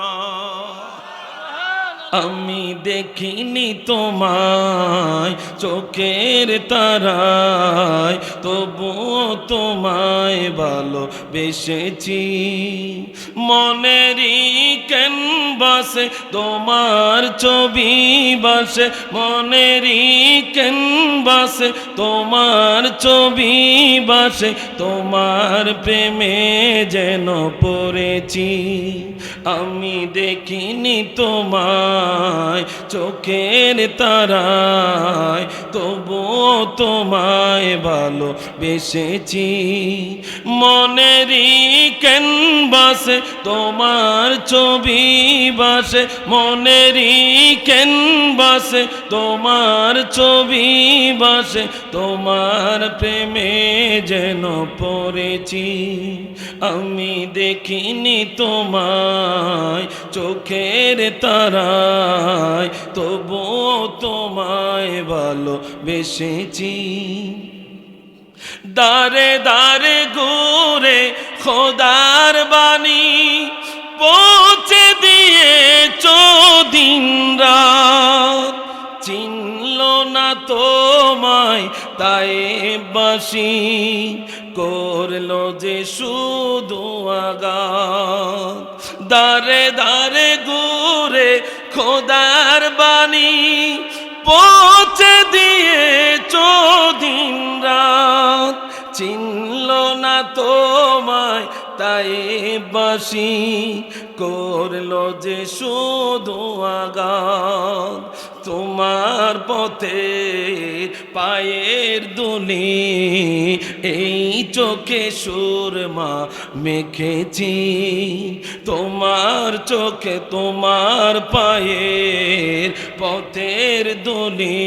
আমি দেখিনি তোমায় চোখের তারায়, তবুও তোমায় ভালোবেসেছি। মনেরই ক্যানভাসে তোমার ছবি বাসে, মনেরই ক্যানভাসে তোমার ছবি বাসে, তোমার প্রেমে যেন পড়েছি। আমি দেখিনি তোমায় চোখের তারায়, তবুও তোমায় ভালোবেসেছি। মনেরই ক্যানভাসে তোমার ছবি বাসে, মনেরই ক্যানভাসে তোমার ছবি বাসে, তোমার প্রেমে যেন পড়েছি। আমি দেখিনি তোমায় চোখের তারায়, তবুও তোমায় ভালোবেসেছি। দারে দারে ঘুরে খোদার বাণী পৌঁছে দিয়েছ দিন রাত, চিনল না তোমায় তাই বাসি, করলো যে শুধু আঘাত। দারে দারে ঘুরে খোদার বাণী পৌঁছে দিয়েছ দিন রাত, চিনল না তোমায় তাই বাসি, করলো যে শুধু আঘাত। তোমার পথে পায়ের দুলি, এই চোখে সুরমা মেখেছি। তোমার চোখে তোমার পায়ের পথের দুলি,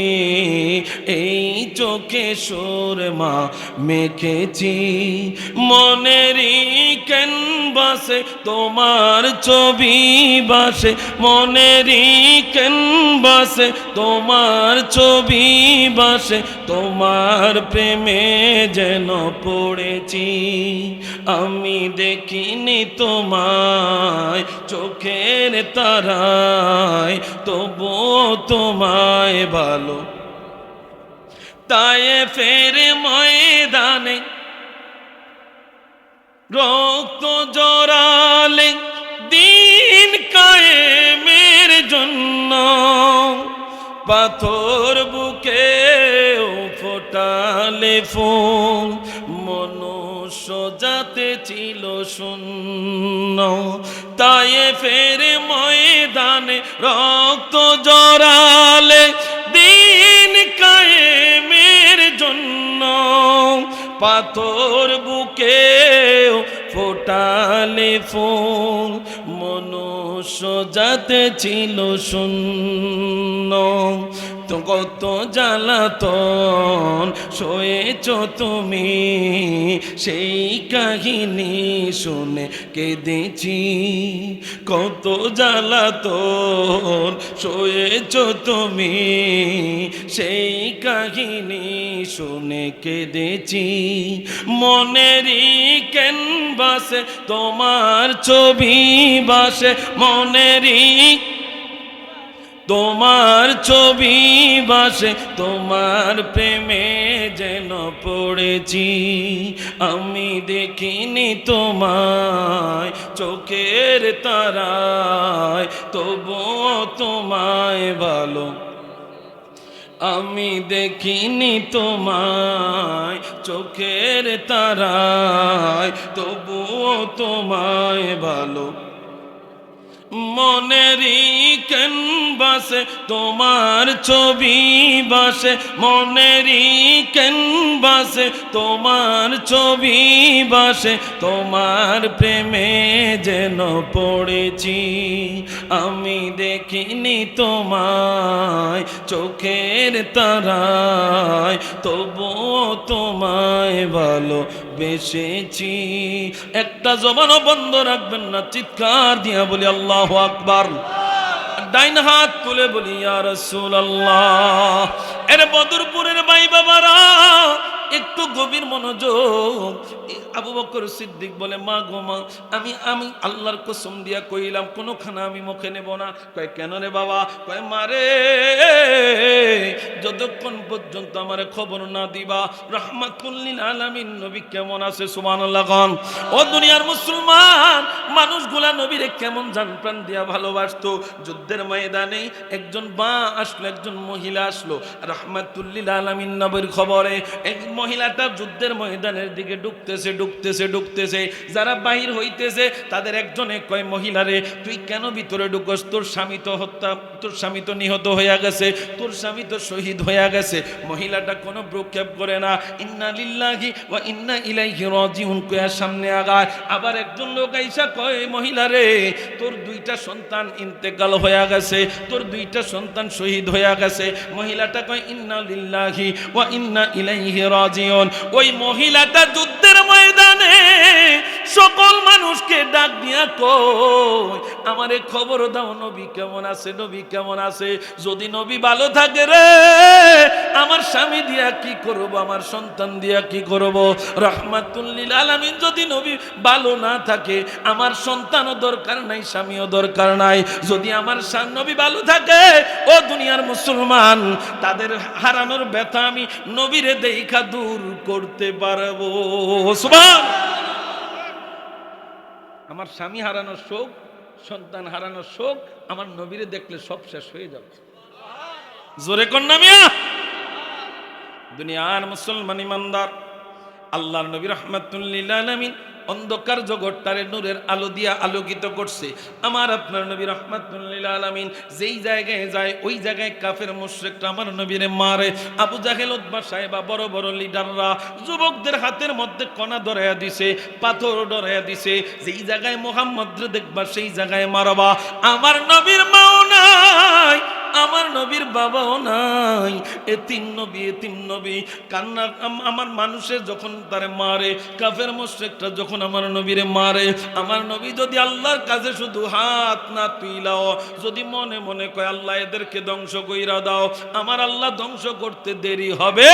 এই চোখে সুরমা মেখেছি। মনেরই ক্যানভাসে তোমার ছবি বাসে, মনেরই ক্যানভাসে তোমার ছবি বাসে, তোমার প্রেমে যেন পড়েছি। আমি দেখিনি তোমায় চোখের তারায়, তবুও তোমায় ভালো। তায়ে ফের ময়দানে রক্ত জড়ালে দিন কায়েমের জন্য, পাথর বুকে ফোটালে ফুল, মনুষ্য জাতে ছিল শূন্য। তায়ে ফের ময়দানে রক্ত জড়ালে দিন কায়েমের জন্য, পাথর বুকে ফোটালে ফুল, মনুষ্য জাতে ছিল শূন্য। তো কত জ্বালাতন সয়েছ তুমি, সেই কাহিনী শুনে কেঁদেছি। কত জ্বালাতন সয়েছ তুমি, সেই কাহিনী শুনে কেঁদেছি। মনেরই ক্যানভাসে তোমার ছবি বাসে, মনেরই তোমার ছবি বাসে, তোমার প্রেমে যেন পড়েছি। আমি দেখিনি তোমায় চোখের তারায়, তবুও তোমায় ভালো। আমি দেখিনি তোমায় চোখের তারায়, তবুও তোমায় ভালো। মনেরই ক্যানভাসে তোমার ছবি বাসে, মনেরই ক্যানভাসে তোমার ছবি বাসে, তোমার প্রেমে যেন পড়েছি। আমি দেখিনি তোমায় চোখের তারায়, তবুও তোমায় ভালো বেসেছি। একটা জবানও বন্ধ রাখবেন না, চিৎকার দিয়া বলি আল্লাহু আকবার। ডাইন হাত তুলে বলি ইয়া রাসূলুল্লাহ। এর বদরপুরের ভাই বাবারা, একটু গভীর মনোযোগ। আবু বকর সিদ্দিক বলে, মা গো মা, আমি আল্লাহর কসম দিয়া কইলাম কোনো খানা আমি মুখে নেব না। কয় কেন রে বাবা? কয় মারে, যতক্ষণ পর্যন্ত আমারে খবর না দিবা রাহমাতুল লিল আলামিন নবী কেমন আছে। সুবহানাল্লাহ। ও দুনিয়ার মুসলমান, মানুষগুলা নবীরে কেমন জান প্রাণ দিয়া ভালোবাসতো। যুদ্ধের ময়দানে একজন মা আসলো, একজন মহিলা আসলো, রাহমাতুল লিল আলামিন নবীর খবরে। এই মহিলাটা যুদ্ধের ময়দানের দিকে ঢুকতেছে। যারা বাহির হইতেছে তাদের একজনে কয়, মহিলারে তুই কেন ভিতরে ঢুকস? তোর স্বামী তো নিহত হইয়া গেছে, তোর স্বামী তো শহীদ হইয়া গেছে। মহিলাটা কোনো ভ্রুক্ষেপ করে না, ইন্না লিল্লাহি ওয়া ইন্না ইলাইহি রাজিউন কয়া সামনে আগায়। আবার একজন লোক আইসা কয়, মহিলারে তোর দুইটা সন্তান ইন্তেকাল হইয়া গেছে, তোর দুইটা সন্তান শহীদ হইয়া গেছে। মহিলাটা কয়, ইন্না লিল্লাহি ওয়া ইন্না ইলাইহি রাজিউন। ওই মহিলাটা যুদ্ধের ময়দানে সকল মানুষকে ডাক দিয়া কয়, আমারে খবর দাও নবী কেমন আছে, নবী কেমন আছে। যদি নবী ভালো থাকে রে, আমার স্বামী দিয়া কি করব, আমার সন্তান দিয়া কি করব। রাহমাতুল লিল আলামিন যদি নবী ভালো না থাকে, আমার সন্তানও দরকার নাই, স্বামীও দরকার নাই। যদি আমার নবী ভালো থাকে, ও দুনিয়ার মুসলমান, তাদের হারানোর ব্যথা আমি নবীরে দেখা দূর করতে পারবো। সুবহানাল্লাহ। আমার স্বামী হারানোর শোক, সন্তান হারানোর শোক, আমার নবীরে দেখলে সব শেষ হয়ে যাবে। জোরে কন্যা মিয়া। দুনিয়ার মুসলমান ইমানদার, আল্লাহর নবী রাহমাতুল লিল আলামিন অন্ধকার জগৎটারে নূরের আলো দিয়া আলোকিত করছে। আমার আপনার নবী রাহমাতুল লিল আলামিন যেই জায়গায় যায় ওই জায়গায় কাফের মুশরিকরা আমার নবীরে মারে। আবু জাহেল, উতবা, সাইবা বড় বড় লিডাররা যুবকদের হাতের মধ্যে কণা ধরাইয়া দিছে, পাথর ধরাইয়া দিছে, যেই জায়গায় মুহাম্মদরে দেখবা সেই জায়গায় মারবা। আমার নবীর মাও নাই, আমার নবীর বাবাও নাই, এতিম নবী কান্না। আমার মানুষের যখন তারে মারে, কাফের মুশরিকরা যখন আমার নবীরে মারে, আমার নবী যদি আল্লাহর কাছে শুধু হাত না তুইলাও, যদি মনে মনে কয় আল্লাহ এদেরকে ধ্বংস কইরা দাও, আমার আল্লাহ ধ্বংস করতে দেরি হবে।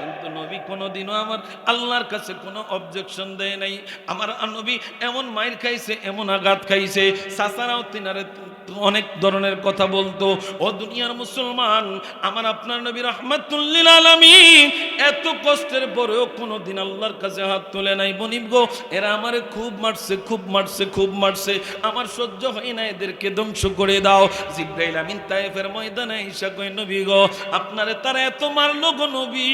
কিন্তু নবী কোনোদিনও আমার আল্লাহর কাছে কোনো অবজেকশন দেয় নাই। আমার নবী এমন মাইর খাইছে, এমন আঘাত খাইছে, সাসারাও তিনারে অনেক ধরনের কথা বলতো। ও দুনিয়ার মুসলমান, আমার আপনার নবী রাহমাতুল লিল আলামিন এত কষ্টের পরেও কোনোদিন আল্লাহর কাছে হাত তোলে নাই। বনিব গো, এরা আমারে খুব মারছে, খুব মারছে, খুব মারছে, আমার সহ্য হয় না, এদেরকে ধ্বংস করে দাও। জিবরাইল আমিন তায়েফের ময়দানে ঈশা কই, নবী গো, আপনারে তারা এত মারলো গো নবী,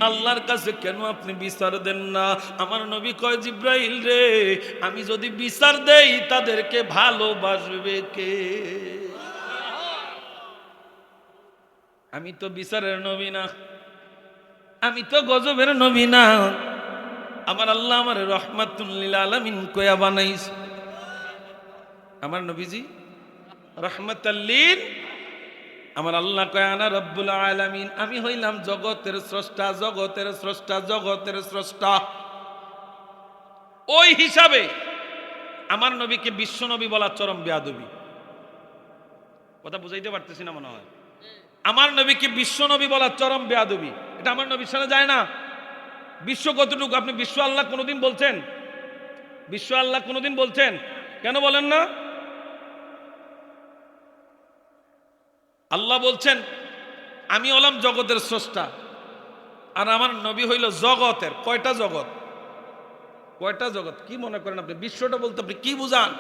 আল্লাহর কাছে কেন আপনি বিচার দেন না? আমার নবী কয়, জিবরাইল রে, আমি যদি বিচার দেই তাদেরকে ভালোবাসবে কে? আমি তো বিচারের নবী না, আমি তো গজবের নবী না। আমার আল্লাহ আমার রাহমাতুল লিল আলামিন কয়া বানাইছে। আমার নবীজি রাহমাতাল লিল, আমার আল্লাহ কয় আনা রব্বুল আলামিন, আমি হইলাম জগতের স্রষ্টা, জগতের স্রষ্টা, জগতের স্রষ্টা। ওই হিসাবে আমার নবীকে বিশ্ব নবী বলা চরম বেয়াদবি। কথা বুঝাইতে পারতেছি না মনে হয়। আমার নবীকে বিশ্ব নবী বলা চরম বেয়াদবি, এটা আমার নবীর সাথে যায় না। বিশ্ব কতটুকু? আপনি বিশ্ব আল্লাহ কোনোদিন বলছেন? বিশ্ব আল্লাহ কোনোদিন বলছেন? কেন বলেন না? আল্লাহ বলছেন আমি হলাম জগতের স্রষ্টা, আর আমার নবী হইল জগতের। কয়টা জগৎ? কয়টা জগৎ? কি মনে করেন আপনি? বিশ্বটা বলতে আপনি কি বুঝান?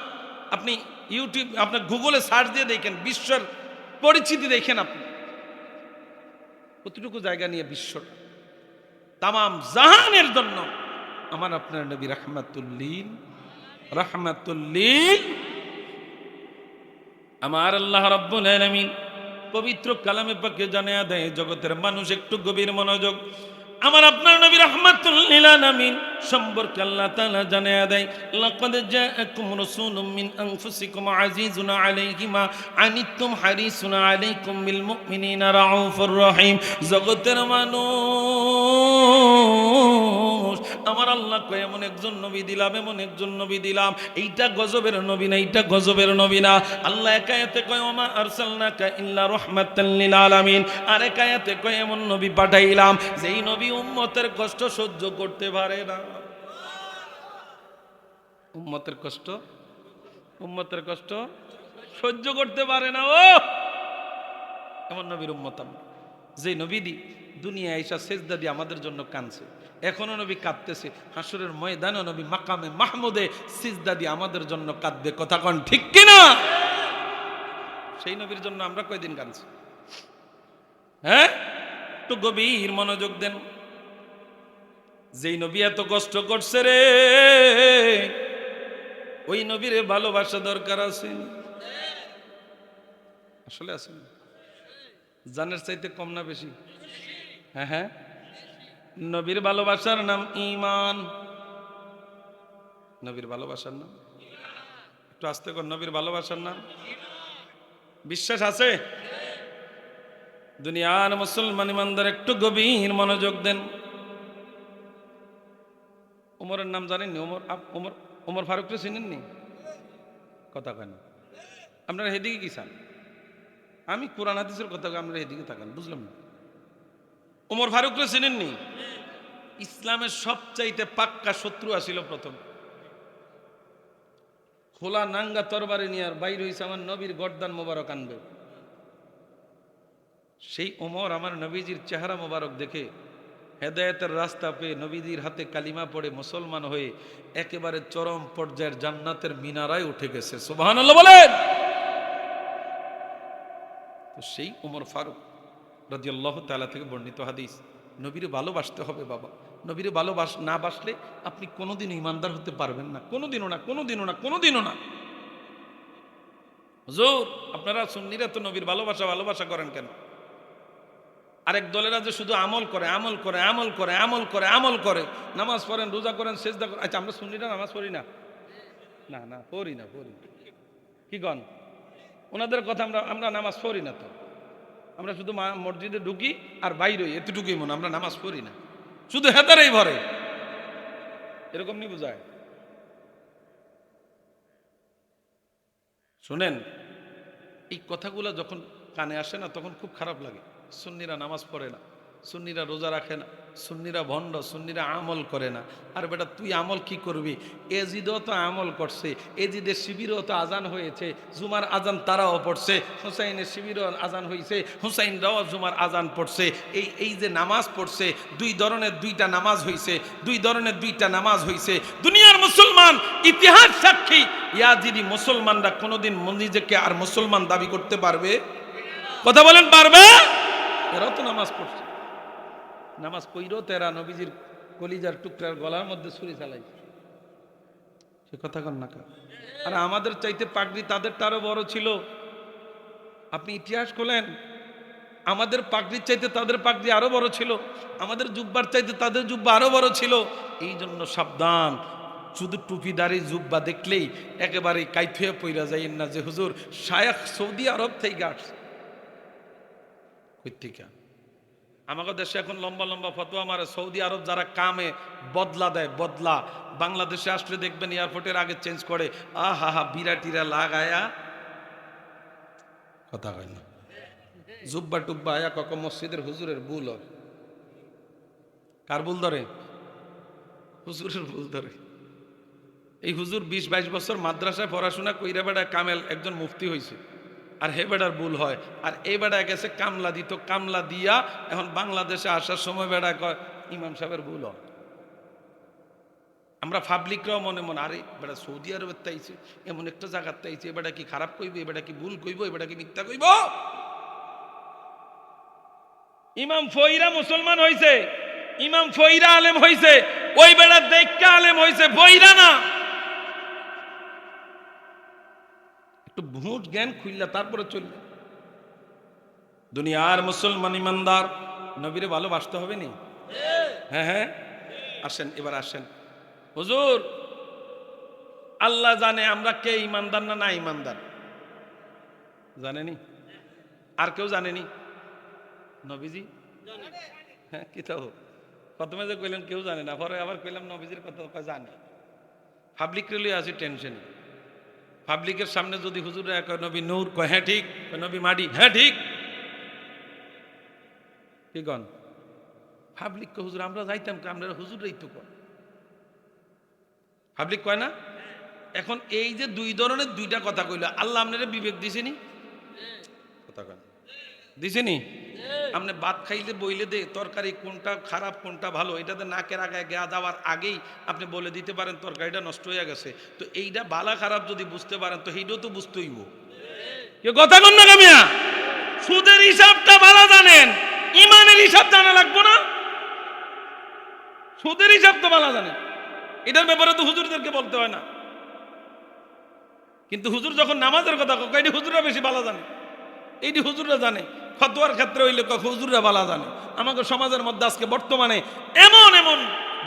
আপনি ইউটিউব, আপনার গুগলে সার্চ দিয়ে দেখেন, বিশ্বের পরিচিতি দেখেন, আপনি কতটুকু জায়গা নিয়ে বিশ্বটা, তামাম জাহানের জন্য আমার আপনার নবী রাহমাতুল লিল, রাহমাতুল লিল। আমার আল্লাহ রাব্বুল আলামিন পবিত্র কালামে পাকে জানায়া দেয়, জগতের মানুষ একটু গভীর মনোযোগ। আমার আপনার নবী রাহমাতুল লিল আলামিন সম্পর্কে আল্লাহ তাআলা জানায়া দেয়, লাকাদ জাআকুম রাসূলুম মিন আনফুসিকুম আজিজুন আলাইহি মা আনিতুম হারিসুন আলাইকুম বিল মুমিনিনা রাউফুর রহিম। জগতের মানুষ, আমার আল্লাহ কয় এমন একজন নবী দিলাম, এমন একজন নবী দিলাম। এইটা গজবের নবী না, এইটা গজবের নবী না। আল্লাহ এক আয়াতে কয় ওমা আরসালনাকা ইল্লা রাহমাতাল লিল আলামিন, আর এক আয়াতে কয় এমন নবী পাঠাইলাম যেই নবী উম্মতের কষ্ট সহ্য করতে পারে না। উম্মতের কষ্ট, উম্মতের কষ্ট সহ্য করতে পারে না। ও এমন নবীর উম্মত আমরা, যে নবী দি দুনিয়া আইসা সেজদা দিয়ে আমাদের জন্য কাঁদছে, এখনো নবী কাঁদতেছে, হাসরের ময়দানে নবী মাকামে মাহমুদে সিজদা দিয়ে আমাদের জন্য কাঁদবে। কথা কন ঠিক কিনা? সেই নবীর জন্য আমরা কয়দিন কাঁদছি? হ্যাঁ, একটু গভীর মনোযোগ দেন। যেই নবী এত কষ্ট করছে রে, ওই নবীর ভালোবাসা দরকার আছে, আসলে আছে? জানের চাইতে কম না বেশি? হ্যাঁ হ্যাঁ, নবীর ভালোবাসার নাম ঈমান। নবীর ভালোবাসার নাম, একটু আস্তে কর, নবীর ভালোবাসার নাম বিশ্বাস আছে? দুনিয়ার মুসলমান ইমানদার একটু গভীর মনোযোগ দেন। ওমরের নাম জানেননি? ওমর, ওমর, ওমর ফারুককে চিনেননি? কথা কেন আপনারা হেদিকে কি চান? আমি কোরআন হাদিসের কথা, আপনারা এদিকে থাকেন, বুঝলাম না। ওমর ফারুককে চিনেননি? ইসলামের সবচাইতে পাক্কা শত্রু আসিল প্রথম। খোলা নাঙ্গা তরবারি নিয়ে আর বাইর হইছে আমার নবীর গর্দান মোবারক আনবে। সেই ওমর আমার নবীজির চেহারা মোবারক দেখে হেদায়েতের রাস্তা পেয়ে নবীজির হাতে কালিমা পড়ে মুসলমান হয়ে একেবারে চরম পর্যায়ের জান্নাতের মিনারায় উঠে গেছে। সুবহানাল্লাহ বলেন। তো সেই ওমর ফারুক রাদিয়াল্লাহু তাআলা থেকে বর্ণিত হাদিস, নবীর ভালোবাসতে হবে বাবা, নবীরে না বাসলে আপনি কোনোদিনও ইমানদার হতে পারবেন না, কোনোদিনও না, কোনোদিনও না, কোনোদিনও না। হুজুর আপনারা সুন্নিরা তো নবীর ভালোবাসা করেন কেন? আরেক দলেরা যে শুধু আমল করে, আমল করে, আমল করে, আমল করে, আমল করে, নামাজ পড়েন, রোজা করেন, সেজদা করেন। আচ্ছা আমরা সুন্নিরা নামাজ পড়ি না? না না, পড়ি না, পড়ি না। কি গণ ওনাদের কথা আমরা নামাজ পড়ি না তো। আমরা শুধু মসজিদে ঢুকি আর বাইরে এতটুকুই মনে, আমরা নামাজ পড়ি না, শুধু হেতারেই ভরে, এরকম নি বুঝায়। শোনেন, এই কথাগুলো যখন কানে আসে না তখন খুব খারাপ লাগে। সুন্নিরা নামাজ পড়ে না, সুন্নিরা রোজা রাখে না, সুন্নিরা ভণ্ড, সুন্নিরা আমল করে না। আর বেটা তুই আমল কি করবি? এজিদও তো আমল করছে, এজিদের শিবিরও তো আজান হয়েছে, জুমার আজান তারাও পড়ছে, হুসাইনের শিবিরও আজান হয়েছে, হুসাইনরাও জুমার আজান পড়ছে। এই যে নামাজ পড়ছে, দুই ধরনের দুইটা নামাজ হয়েছে, দুই ধরনের দুইটা নামাজ হয়েছে। দুনিয়ার মুসলমান ইতিহাস সাক্ষী, ইয়াজিদি মুসলমানরা কোনোদিন নিজেকে আর মুসলমান দাবি করতে পারবে? কথা বলেন, পারবে? এরাও তো নামাজ পড়ছে, নামাজ কইরো তেরা নবীজির কলিজার টুকরার গলার মধ্যে ছুরি চালাইছে, সে কথা কন না। আর আমাদের চাইতে পাগড়ি তাদের আরো বড় ছিল। আপনি ইতিহাস খোলেন, আমাদের পাগড়ির চাইতে তাদের পাগড়ি আরো বড় ছিল, আমাদের জুব্বার চাইতে তাদের জুব্বা আরো বড় ছিল। এই জন্য সাবধান, শুধু টুপিদারি জুব্বা দেখলেই একেবারে কাইফিয়া পইরা যাইয়েন না যে হুজুর শায়খ সৌদি আরব থেকে আসছে। কই থেকে? আমাদের দেশে এখন লম্বা লম্বা ফতোয়া মারে, সৌদি আরব যারা কামে বদলা দেয়, বদলা বাংলাদেশে আসলে দেখবেন এয়ারপোর্টের আগে চেঞ্জ করে, আহা হা বিরাটিরা লাগায়া, কথা হয় না, জুব্বা টুব্বা আয়া কক মসজিদের হুজুরের ভুল হয়। কার ভুল ধরে? হুজুরের ভুল ধরে। এই হুজুর 20-22 বছর মাদ্রাসায় পড়াশোনা কইরা বেড়া কামেল একজন মুফতি হয়েছে, আর হে বেড়ার ভুল হয়। আর এই বেড়া গেছে কামলা দিত, কামলা দিয়া এখন বাংলাদেশে আসার সময় বেড়া কয় ইমাম সাহেবের ভুল হয়। আমরা পাবলিকরাও মনে মনে, আরে বেড়া সৌদি আরবের তাইছে, এমন একটা জায়গার তাইছে, এবারটা কি খারাপ কইব, এবারটা কি ভুল কইব, এবারটা কি মিথ্যা কইব? ইমাম ফইরা মুসলমান হইছে, ইমাম ফইরা আলেম হইছে, ওই বেড়া দেখা আলেম হইছে, ফইরা না। একটু ভোট জ্ঞান খুললা তারপরে চলবে। দুনিয়ার মুসলমান ইমানদার নবীরে ভালোবাসতে হবে নি? হ্যাঁ হ্যাঁ, আসেন এবার আসেন। হুজুর আল্লাহ জানে আমরা কে ইমানদার না না ইমানদার, জানেনি? আর কেউ জানেনি? নবীজি হ্যাঁ, কি তাও প্রথমে যে কইলেন কেউ জানে না, পরে আবার কইলাম নবীজির কথা জানে। পাবলিক রেলে আছে টেনশনে, পাবলিকের সামনে যদি হুজুরে কয় নবী নূর, কয় হ্যাঁ ঠিক, নবী মাডি, হ্যাঁ ঠিক। কি গণ পাবলিক কে হুজুর আমরা যাইতাম, আমরা হুজুরই তো কয়, পাবলিক কয় না। এখন এই যে দুই ধরনের দুইটা কথা কইল, আল্লাহ আপনারা বিবেক দিছেনি? কথা কয় দিছেনি? আপনি ভাত খাইলে বইলে দে তরকারি কোনটা খারাপ কোনটা ভালো, এটাতে নাকের আগে গা যাওয়ার আগেই আপনি বলে দিতে পারেন তরকারিটা নষ্ট হয়ে গেছে। তো এইটা ভালো খারাপ যদি বুঝতে পারেন তো এইটাও তো বুঝতে হইব। কেউ কথা কন না কামিয়া? সুদের হিসাবটা ভালো জানেন, ইমানের হিসাব জানা লাগবো না? সুদের হিসাব তো ভালো জানেন, এটার ব্যাপারে তো হুজুরদেরকে বলতে হয় না। কিন্তু হুজুর যখন নামাজের কথা কয়, এটি হুজুররা বেশি ভালো জানে, এইটি হুজুররা জানে। ফতোয়ার ক্ষেত্রে হইলে হুজুররা ভালো জানে। আমাদের সমাজের মধ্যে আজকে বর্তমানে এমন এমন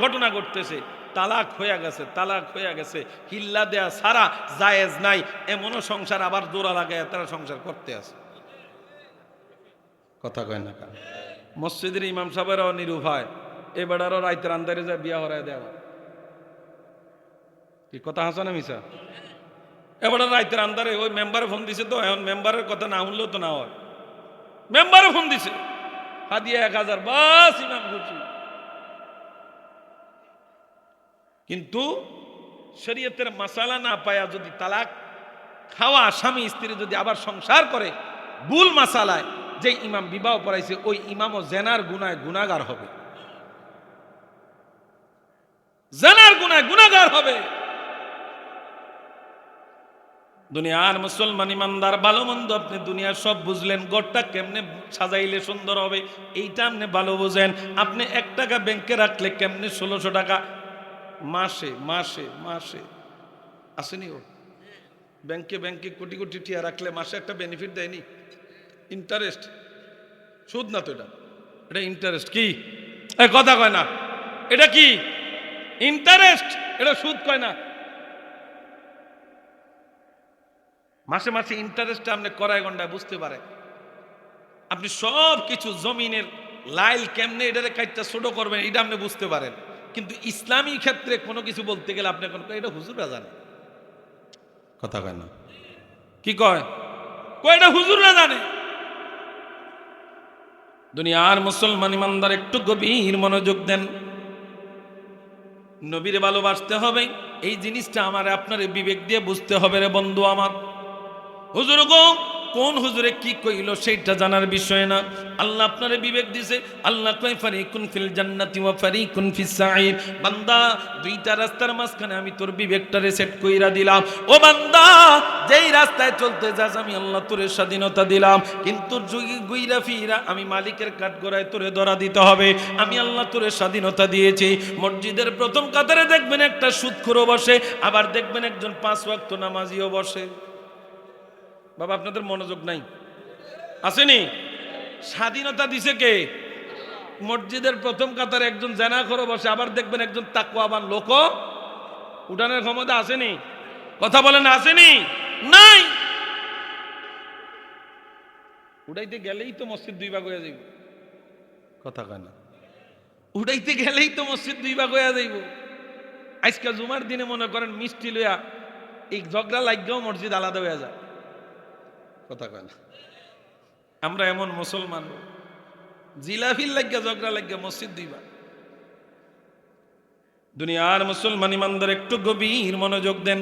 ঘটনা ঘটতেছে, তালাক হয়ে গেছে, তালাক হয়ে গেছে, হিল্লা দেয়া সারা জায়েজ নাই, এমনও সংসার আবার জোড়া লাগায় তারা সংসার করতে আছে। কথা কয় না কারণ মসজিদের ইমাম সাহেবেরও নিরুপায়, এবারও রাইতের আন্দারে যায় বিয়া হরায় দেওয়া। কি কথা হাসা না মিশা? এবার রাইতের আন্দারে ওই মেম্বারে ফোন দিছে, তো এখন মেম্বারের কথা না শুনলেও তো না হয়, মেম্বারে ফোন দিছে, হাদিয়া 1000, বাস ইমাম খুশি। কিন্তু শরীয়তের মাসালা না পায়া যদি তালাক খাওয়া স্বামী স্ত্রী যদি আবার সংসার করে ভুল মাসালায়, যে ইমাম বিবাহ পড়াইছে ওই ইমামও জেনার গুনায় গুনাহগার হবে, জেনার গুনায় গুনাহগার হবে। দুনিয়ার মুসলমান ইমানদার ভালো মন্দ আপনি দুনিয়ার সব বুঝলেন, ঘরটা কেমনে সাজাইলে সুন্দর হবে এইটা আপনি ভালো বুঝেন। আপনি 1 টাকা ব্যাংকে রাখলে কেমনে 1600 টাকা মাসে মাসে মাসে আসেনি? ও ব্যাংকে ব্যাংকে কোটি কোটি টিয়া রাখলে মাসে একটা বেনিফিট দেয়নি? ইন্টারেস্ট, সুদ না তো এটা, এটা ইন্টারেস্ট। কি কথা কয় না? এটা কি ইন্টারেস্ট? এটা সুদ কয় না। মাসে মাসে ইন্টারেস্ট আপনি করায় গন্ডায় বুঝতে পারে। আপনি সব কিছু জমিনের লাইল কেমনে এটারে কাইটটা ছোট করবেন এটা আপনি বুঝতে পারেন, কিন্তু ইসলামী ক্ষেত্রে কোনো কিছু বলতে গেলে আপনি এখন এটা হুজুররা জানে। কথা কয় না? কি কয়? এটা হুজুররা জানে। দুনিয়ার মুসলমান ইমানদার একটু গভীর মনোযোগ দেন। নবীরে ভালোবাসতে হবে, এই জিনিসটা আমার আপনার বিবেক দিয়ে বুঝতে হবে রে বন্ধু আমার। হুজুর গো কোন হুজুরে কি কইল সেইটা জানার বিষয় না, আল্লাহ আপনারে বিবেক দিছে। আল্লাহ কয় ফারিকুন ফিল জান্নাতি ওয়া ফারিকুন ফিস সাঈর। বান্দা দুইটা রাস্তার মাঝখানে আমি তোর বিবেকটারে সেট কইরা দিলাম। ও বান্দা যেই রাস্তায় চলতে যাস আমি আল্লাহ তোরে স্বাধীনতা দিলাম, কিন্তু গুইরা ফিরা আমি মালিকের কাঠগড়ায় তোরে ধরা দিতে হবে। আমি আল্লাহ তোরে স্বাধীনতা দিয়েছি। মসজিদের প্রথম কাতারে দেখবেন একটা সুদখোরও বসে, আবার দেখবেন একজন 5 ওয়াক্ত নামাজিও বসে। বাবা আপনাদের মনোযোগ নাই আসেনি? স্বাধীনতা দিছে কে? মসজিদের প্রথম কাতারে একজন জানাখোরও বসে, আবার দেখবেন একজন তাকওয়াবান লোক উঠানের ক্ষমতা আসেনি? কথা বলেন আসেনি? নাই। উঠাইতে গেলেই তো মসজিদ 2 ভাগ হয়ে যাইব। কথা কয় না? উঠাইতে গেলেই তো মসজিদ 2 ভাগ হয়ে যাইব। আজকে জুমার দিনে মনে করেন মিষ্টি লইয়া এই ঝগড়া লাগলেও মসজিদ আলাদা হয়ে যায়। কথা কয় না? আমরা এমন মুসলমান, জিলাফির লাগিয়া ঝগড়া লাগিয়া মসজিদ 2 ভাগ। দুনিয়ার মুসলমান ইমানদার একটু গভীর মনোযোগ দেন।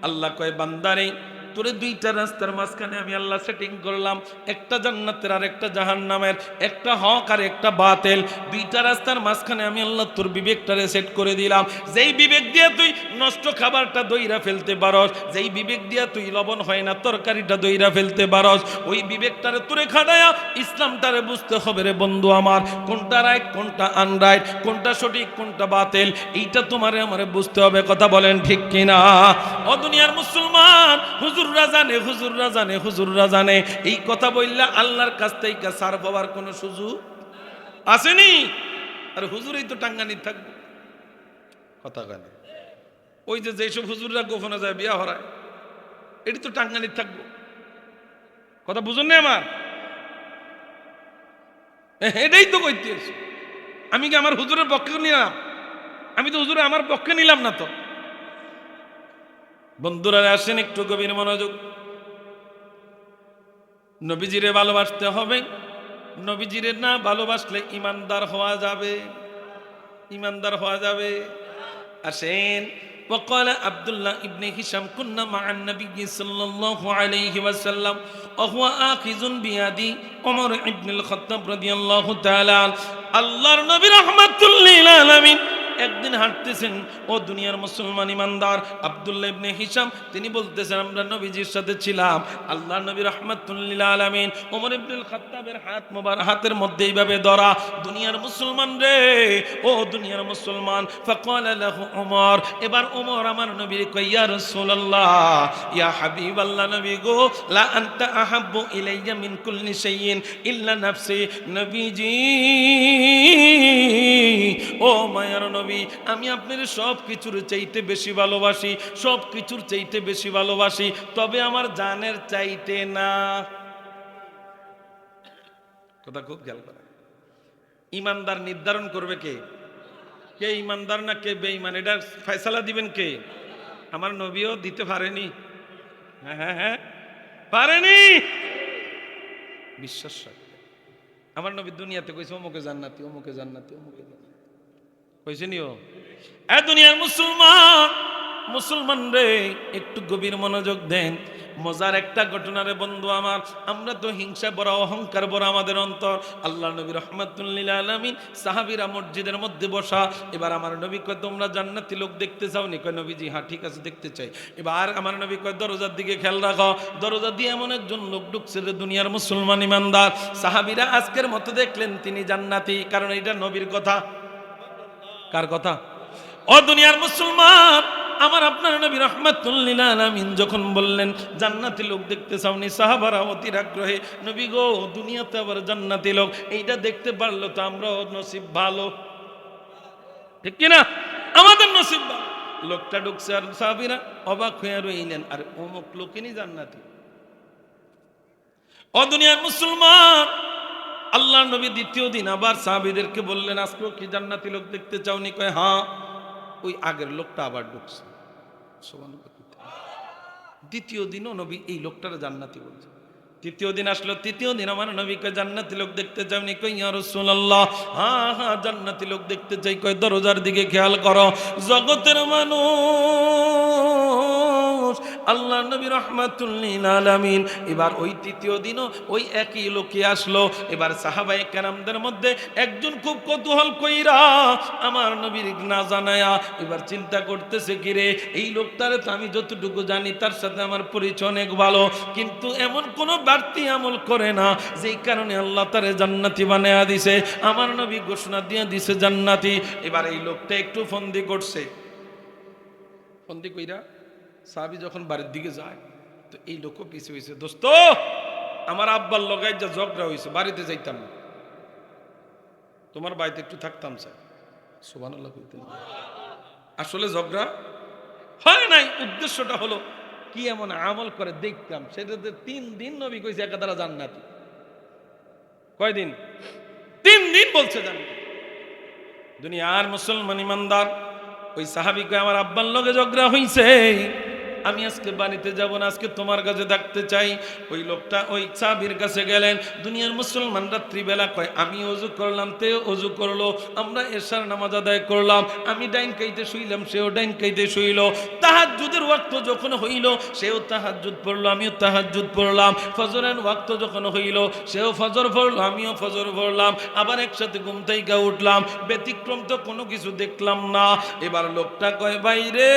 আল্লাহ কয় বান্দারে তোরে 2টা রাস্তার মাঝখানে আমি আল্লাহ সেটিং করলাম, একটা জান্নাতের আর একটা জাহান্নামের, একটা হক আর একটা বাতিল। 2টা রাস্তার মাঝখানে আমি আল্লাহ তোর বিবেকটারে সেট করে দিলাম। যেই বিবেক দিয়ে তুই নষ্ট খাবারটা দইরা ফেলতে পারস, যেই বিবেক দিয়ে তুই লবণ হয় না তরকারিটা দইরা ফেলতে পারস, ওই বিবেকটারে তোরে খাটায়া ইসলামটারে বুঝতে হবে রে বন্ধু আমার। কোনটা রাইট কোনটা আনরাইট, কোনটা সঠিক কোনটা বাতিল, এইটা তোমারে আমারে বুঝতে হবে। কথা বলেন ঠিক কিনা? ও দুনিয়ার মুসলমান, হুজুররা জানে হুজুররা জানে হুজুররা জানে, এই কথা বললে আল্লাহর কাছ থেকে সার পাওয়ার কোনো সুযোগ আসেনি। আর হুজুরই তো টাঙ্গানি থাকবে। কথা কেন? ওই যে যেসব হুজুররা গোপনে যায় বিয়া হরায়, এটি তো টাঙ্গানি থাকবো। কথা বুঝুন না আমার? এটাই তো কইতেছি। আমি কি আমার হুজুরের পক্ষে নিলাম? আমি তো হুজুরে আমার পক্ষে নিলাম না তো। বন্ধুরা আসেন একটু গভীর মনোযোগ। নবীজিরে ভালোবাসতে হবে। নবীজিরে না ভালোবাসলে ইমানদার হওয়া যাবে, ইমানদার হওয়া যাবে। আসেন وقال عبد الله ابن هشام كنا مع النبي صلى الله عليه وسلم وهو آخذ بيدي عمر ابن الخطاب رضي الله تعالى عنه। আল্লাহর নবী রাহমাতুল লিল আলামিন একদিন হাঁটতেছেন। ও দুনিয়ার মুসলমান ইমানদার, আব্দুল্লাহ ইবনে হিশাম তিনি বলতেছেন আমরা নবীজির সাথে ছিলাম। আল্লাহর নবী রাহমাতুল লিল আলামিন ওমর ইবনুল খাত্তাবের হাত মোবারক হাতের মধ্যে এইভাবে ধরা। দুনিয়ার মুসলমান রে, ও দুনিয়ার মুসলমান, ফাকালা লাহু ওমর, এবার ওমর আমার নবীর কয় ইয়া রাসূলুল্লাহ, ইয়া হাবিবাল্লাহ, নবী গো, লা আনতা আহাব্বু ইলাইয়া মিন কুল্লি শাইইন ইল্লা নাফসি। নবীজি, ও মায়ার নবী, আমি আপনার সব কিছুর চাইতে বেশি ভালোবাসি, সব কিছুর চাইতে বেশি ভালোবাসি, তবে আমার জানের চাইতে না। কথা খুব খেয়াল করে। ইমানদার নির্ধারণ করবে কে? কে ইমানদার না কে বেঈমান, এটা ফয়সালা দিবেন কে? আমার নবীও দিতে পারেনি। হ্যাঁ হ্যাঁ হ্যাঁ পারেনি। বিশ্বাস রাখবে। আমার নবী দুনিয়াতে কইছে অমুকে জান্নাতি, অমুকে জান্নাতি, অমুকে জান্নাতি কইছে নিও। এ দুনিয়ার মুসলমান, মুসলমান রে একটু গভীর মনোযোগ দেন। মজার একটা ঘটনারে বন্ধু আমার, আমরা তো হিংসা বড়, অহংকার বড় আমাদের অন্তর। আল্লাহ নবী রাহমাতুল লিল আলামিন, সাহাবীরা মসজিদের মধ্যে বসা। এবার আমার নবী কয় তোমরা জান্নাতি লোক দেখতে চাও নি? কয় নবীজি হ্যাঁ ঠিক আছে দেখতে চাই। এবার আমার নবী কয় দরজার দিকে খেয়াল রাখো, দরজা দিয়ে এমন একজন লোক ঢুকছে যে দুনিয়ার মুসলমান ইমানদার। সাহাবীরা আজকের মতো দেখলেন তিনি জান্নাতি, কারণ এটা নবীর কথা। কার কথা? ও দুনিয়ার মুসলমান, আমার আপনার নবী রাহমাতুল লিল আলামিন যখন বললেন জান্নাতি লোক দেখতে চাওনি, সাহাবারা অতির আগ্রহে নবী গো দুনিয়াতে আবার জান্নাতি লোক, এইটা দেখতে পারলো তো আমরাও নসিব ভালো, ঠিক কিনা? আমাদের নসিব ভালো। লোকটা ঢুকছে আর সাহাবীরা অবাক হয়ে রইলেন, আর অমুক লোকেরই জান্নাতি। ও দুনিয়ার মুসলমান, আল্লাহ নবী দ্বিতীয় দিন আবার সাহাবীদেরকে বললেন আজকেও কি জান্নাতি লোক দেখতে চাওনি? কয় হ্যাঁ। ওই আগের লোকটা আবার ঢুকছে। দ্বিতীয় দিনও নবী এই লোকটার জান্নাতি বলছে। তৃতীয় দিন আসলো, তৃতীয় দিন আমার নবীকে জান্নাতি লোক দেখতে চাওনি? কই ইয়া রাসূলুল্লাহ হ্যাঁ হ্যাঁ জান্নাতি লোক দেখতে চাই। কই দরজার দিকে খেয়াল করো, জগতের মানুষ, আল্লাহ নবী রাহমাতুল লিল আলামিন। এবার ওই তৃতীয় দিনও ওই একই লোকে আসলো। এবার সাহাবায়ে কেরামদের মধ্যে একজন খুব কৌতূহল কইরা আমার নবীর না জানায়া এবার চিন্তা করতেছে কিরে এই লোকটারে তো আমি যতটুকু জানি তার সাথে আমার পরিচয় অনেক ভালো, কিন্তু এমন কোনো বাড়তি আমল করে না যেই কারণে আল্লাহ তারে জান্নাতি বানায়া দিছে। আমার নবী ঘোষণা দিয়ে দিছে জান্নাতি। এবার এই লোকটা একটু ফন্দি করছে, ফন্দি কইরা সাহাবী যখন বাড়ির দিকে যায় তো এই লোকও পিছে হয়েছে, দোস্ত আমার আব্বার লগাই যা ঝগড়া হয়েছে, বাড়িতে যাইতাম না, তোমার বাড়িতে একটু থাকতাম স্যার। সুবহানাল্লাহ কইতে আসলে ঝগড়া হয় নাই, উদ্দেশ্যটা হলো কি এমন আমল করে দেখতাম, সেটাতে 3 দিন নবী কইছে একাধারা জান্নাতি। কয়দিন? 3 দিন বলছে জান্নাতি। দুনিয়ার মুসলমান ইমানদার, ওই সাহাবী কয় আমার আব্বার লগে ঝগড়া হইছে, আমি আজকে বাড়িতে যাব না, আজকে তোমার কাছে থাকতে চাই। ওই লোকটা ওই সাহাবীর কাছে গেলেন। দুনিয়ার মুসলমান রাত্রিবেলা কয় আমি ওযু করলাম, তেও ওযু করলো, আমরা এশার নামাজ আদায় করলাম, আমি ডাইন কাইতে শুইলাম, সেও ডাইন কাইতে শুইল। তাহাজ্জুদের ওয়াক্ত যখন হইল সেও তাহাজ্জুদ পড়লো, আমিও তাহাজ্জুদ পড়লাম। ফজরের ওয়াক্ত যখন হইল সেও ফজর পড়লো, আমিও ফজর পড়লাম। আবার একসাথে ঘুম থেকে উঠলাম, ব্যতিক্রম তো কোনো কিছু দেখলাম না। এবার লোকটা কয় বাইরে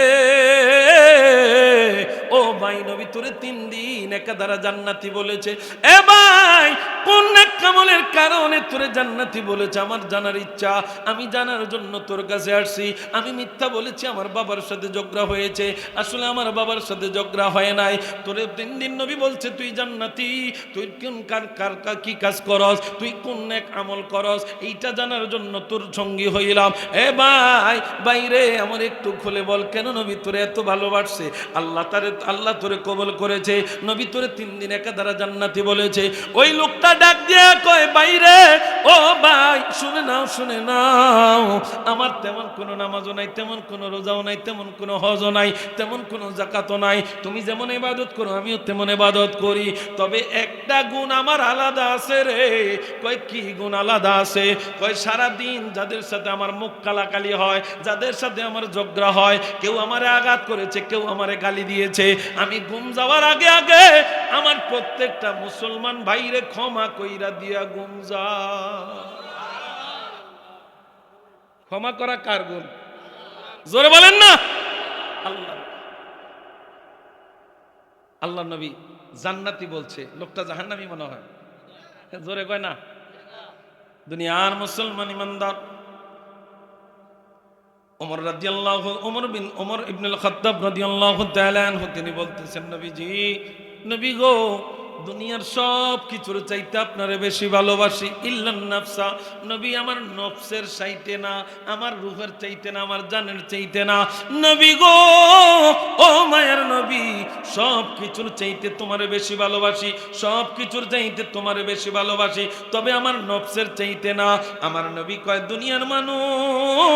ও ভাই নবী তোরে 3 দিন একাধারা জান্নাতি বলেছে। এ ভাই কোন এক কামলের কারণে তোরে জান্নাতি বলেছে আমার জানার ইচ্ছা, আমি জানার জন্য তোর কাছে আসছি। আমি মিথ্যা বলেছি আমার বাবার সাথে ঝগড়া হয়েছে, আসলে আমার বাবার সাথে ঝগড়া হয় নাই। তোরে 3 দিন নবী বলছে তুই জান্নাতি, তুই কোন কি কাজ করস, তুই কোন এক আমল করস, এইটা জানার জন্য তোর সঙ্গী হইলাম। এ ভাই বাইরে আমার একটু খুলে বল কেন নবী তোরে এত ভালোবাসছে, আল্লাহ তোরে কবুল করেছে, নবী তোরে 3 দিন একাধারা জান্নাতি বলেছে। ওই লোকটা ডাক দিয়া কয় বাইরে ও ভাই শুনে নাও, শুনে নাও, আমার তেমন কোনো নামাজও নাই, তেমন কোনো রোজাও নাই, তেমন কোনো হজও নাই, তেমন কোনো যাকাতও নাই, তুমি যেমন ইবাদত করো আমিও তেমন ইবাদত করি, তবে একটা গুণ আমার আলাদা আছে রে। কয় কি গুণ আলাদা আছে? কয় সারা দিন যাদের সাথে আমার মুখ কালাকালি হয়, যাদের সাথে আমার ঝগড়া হয়, কেউ আমারে আঘাত করেছে, কেউ আমারে গালি দিয়েছে, আমি ঘুম যাওয়ার আগে আগে আমার প্রত্যেকটা মুসলমান ভাইরে ক্ষমা কইরা দিয়া ঘুম যা। ক্ষমা করা কার গুণ? জোরে বলেন না। আল্লাহ। আল্লাহ নবী জান্নাতি বলছে, লোকটা জাহান্নামী মনে হয়, জোরে কয় না। দুনিয়ার মুসলমান ইমানদার ওমর রাদিয়াল্লাহু ওমর ইবনুল খাত্তাব রাদিয়াল্লাহু তাআলা আনহু তিনি বলতেছেন নবীজি, নবী গো দুনিয়ার সব কিছুর চাইতে আপনারে বেশি ভালোবাসি ইল্লান নাফসা, নবী আমার নফসের চাইতে না, আমার রূহের চাইতে না, আমার জানের চাইতে না, নবী গো ও মায়ের নবী সব কিছুর চাইতে তোমারে বেশি ভালোবাসি, সব কিছুর চাইতে তোমারে বেশি ভালোবাসি, তবে আমার নফসের চাইতে না। আমার নবী কয় দুনিয়ার মানুষ